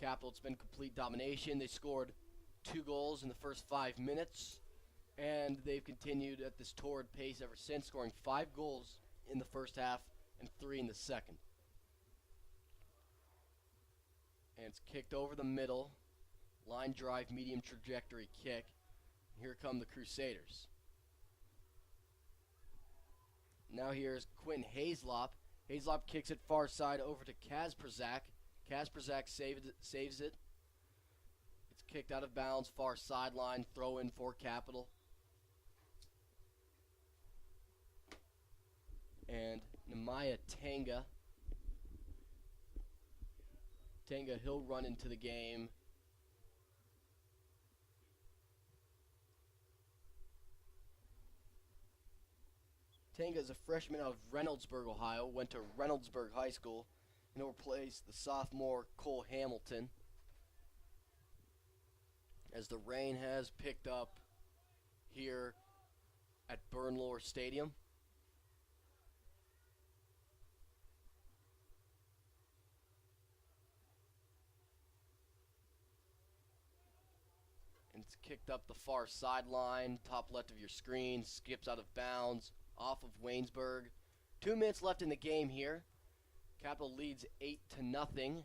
Capital, it's been complete domination. They scored 2 goals in the first 5 minutes. And they've continued at this torrid pace ever since, scoring 5 goals in the first half and 3 in the second. And it's kicked over the middle. Line drive, medium trajectory kick. Here come the Crusaders. Now here's Quentin Hayslop. Hayslop kicks it far side over to Kasperzak. Kasperzak saves it. It's kicked out of bounds, far sideline, throw in for Capital. And Nehemiah Tanga. He'll run into the game. Tanga is a freshman out of Reynoldsburg, Ohio. Went to Reynoldsburg High School and he'll replace the sophomore Cole Hamilton. As the rain has picked up here at Bernlohr Stadium. And it's kicked up the far sideline, top left of your screen, skips out of bounds, off of Waynesburg. 2 minutes left in the game here. Capital leads 8-0.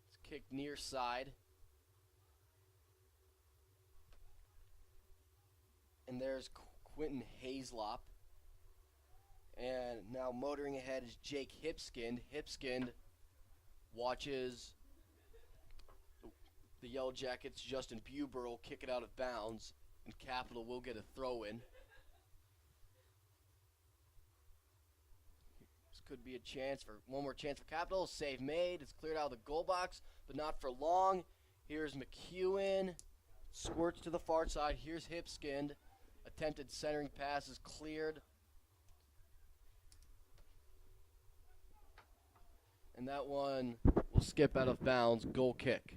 It's kicked near side. And there's Quentin Hayslop. And now motoring ahead is Jake Hipskind. Hipskind watches the Yellow Jackets, Justin Buberl, kick it out of bounds. And Capital will get a throw in. This could be one more chance for Capital. Save made. It's cleared out of the goal box, but not for long. Here's McEwen. Squirts to the far side. Here's Hipskind. Attempted centering pass is cleared. And that one will skip out of bounds. Goal kick.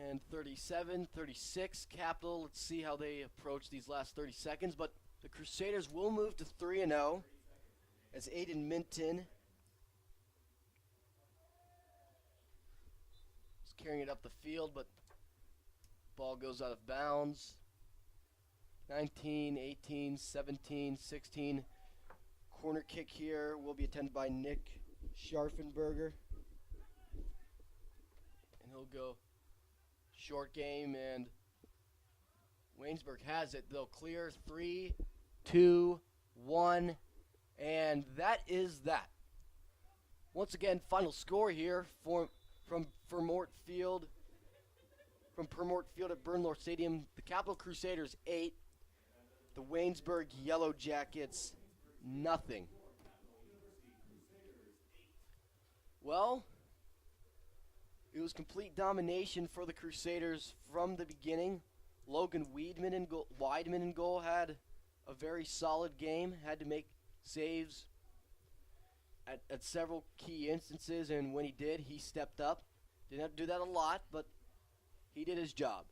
And 37, 36, Capital. Let's see how they approach these last 30 seconds. But the Crusaders will move to 3-0 as Aiden Minton is carrying it up the field, but ball goes out of bounds. 19, 18, 17, 16. Corner kick here will be attended by Nick Scharfenberger. And he'll go short game, and Waynesburg has it. They'll clear 3, 2, 1, and that is that. Once again, final score here from Purmort Field. From Purmort Field at Bernlohr Stadium, the Capital Crusaders 8, the Waynesburg Yellow Jackets nothing. Well, it was complete domination for the Crusaders from the beginning. Logan Weidman in goal had a very solid game, had to make saves at several key instances, and when he did, he stepped up. Didn't have to do that a lot, but he did his job.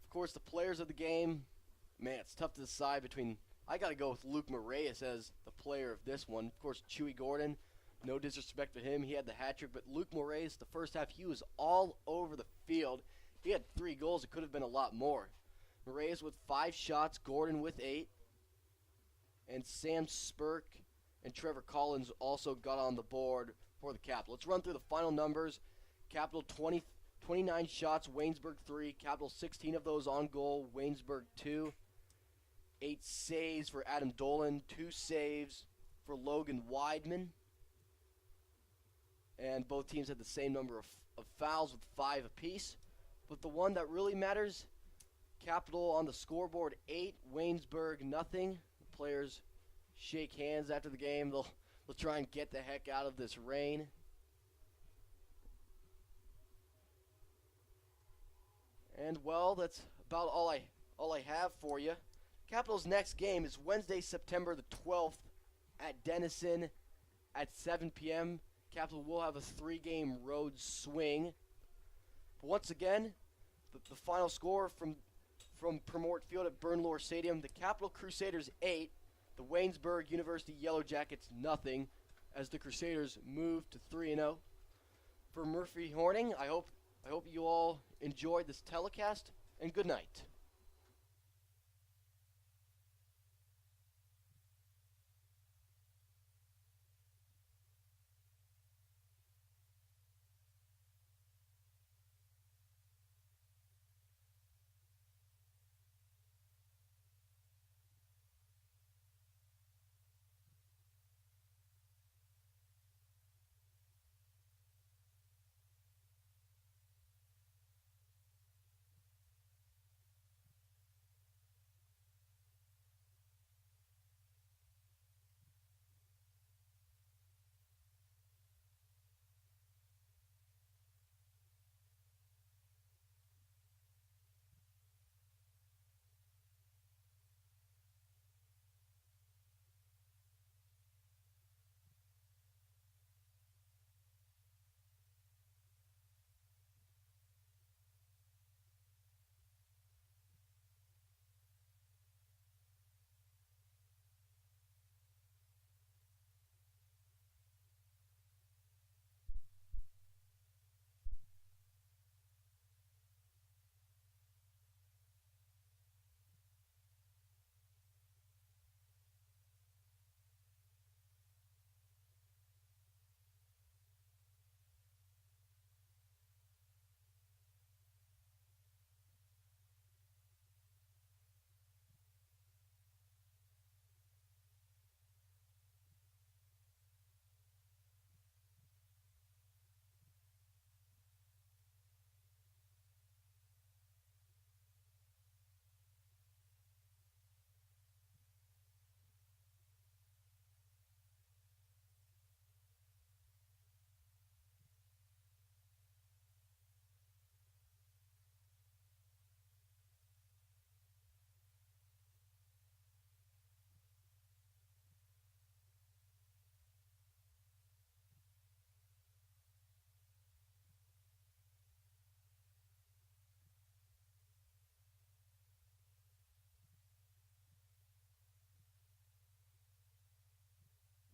Of course, the players of the game, man, it's tough to decide between. I got to go with Luke Moraes as the player of this one. Of course, Chewy Gordon, no disrespect to him, he had the hat trick, but Luke Moraes, the first half, he was all over the field. He had 3 goals. It could have been a lot more. Moraes with 5 shots, Gordon with 8, and Sam Spurk and Trevor Collins also got on the board for the Capital. Let's run through the final numbers. Capital 29 shots, Waynesburg 3. Capital 16 of those on goal, Waynesburg 2. 8 saves for Adam Dolan, 2 saves for Logan Weidman. And both teams had the same number of fouls with 5 apiece. But the one that really matters, Capital on the scoreboard 8, Waynesburg nothing. The players shake hands after the game. They'll try and get the heck out of this rain. And well, that's about all I have for you. Capital's next game is Wednesday, September the 12th at Denison at 7 p.m. Capital will have a 3-game road swing. But once again, the final score from Purmort Field at Bernlohr Stadium, the Capital Crusaders 8, the Waynesburg University Yellow Jackets nothing, as the Crusaders move to 3-0. For Murphy Horning, I hope you all enjoyed this telecast, and good night.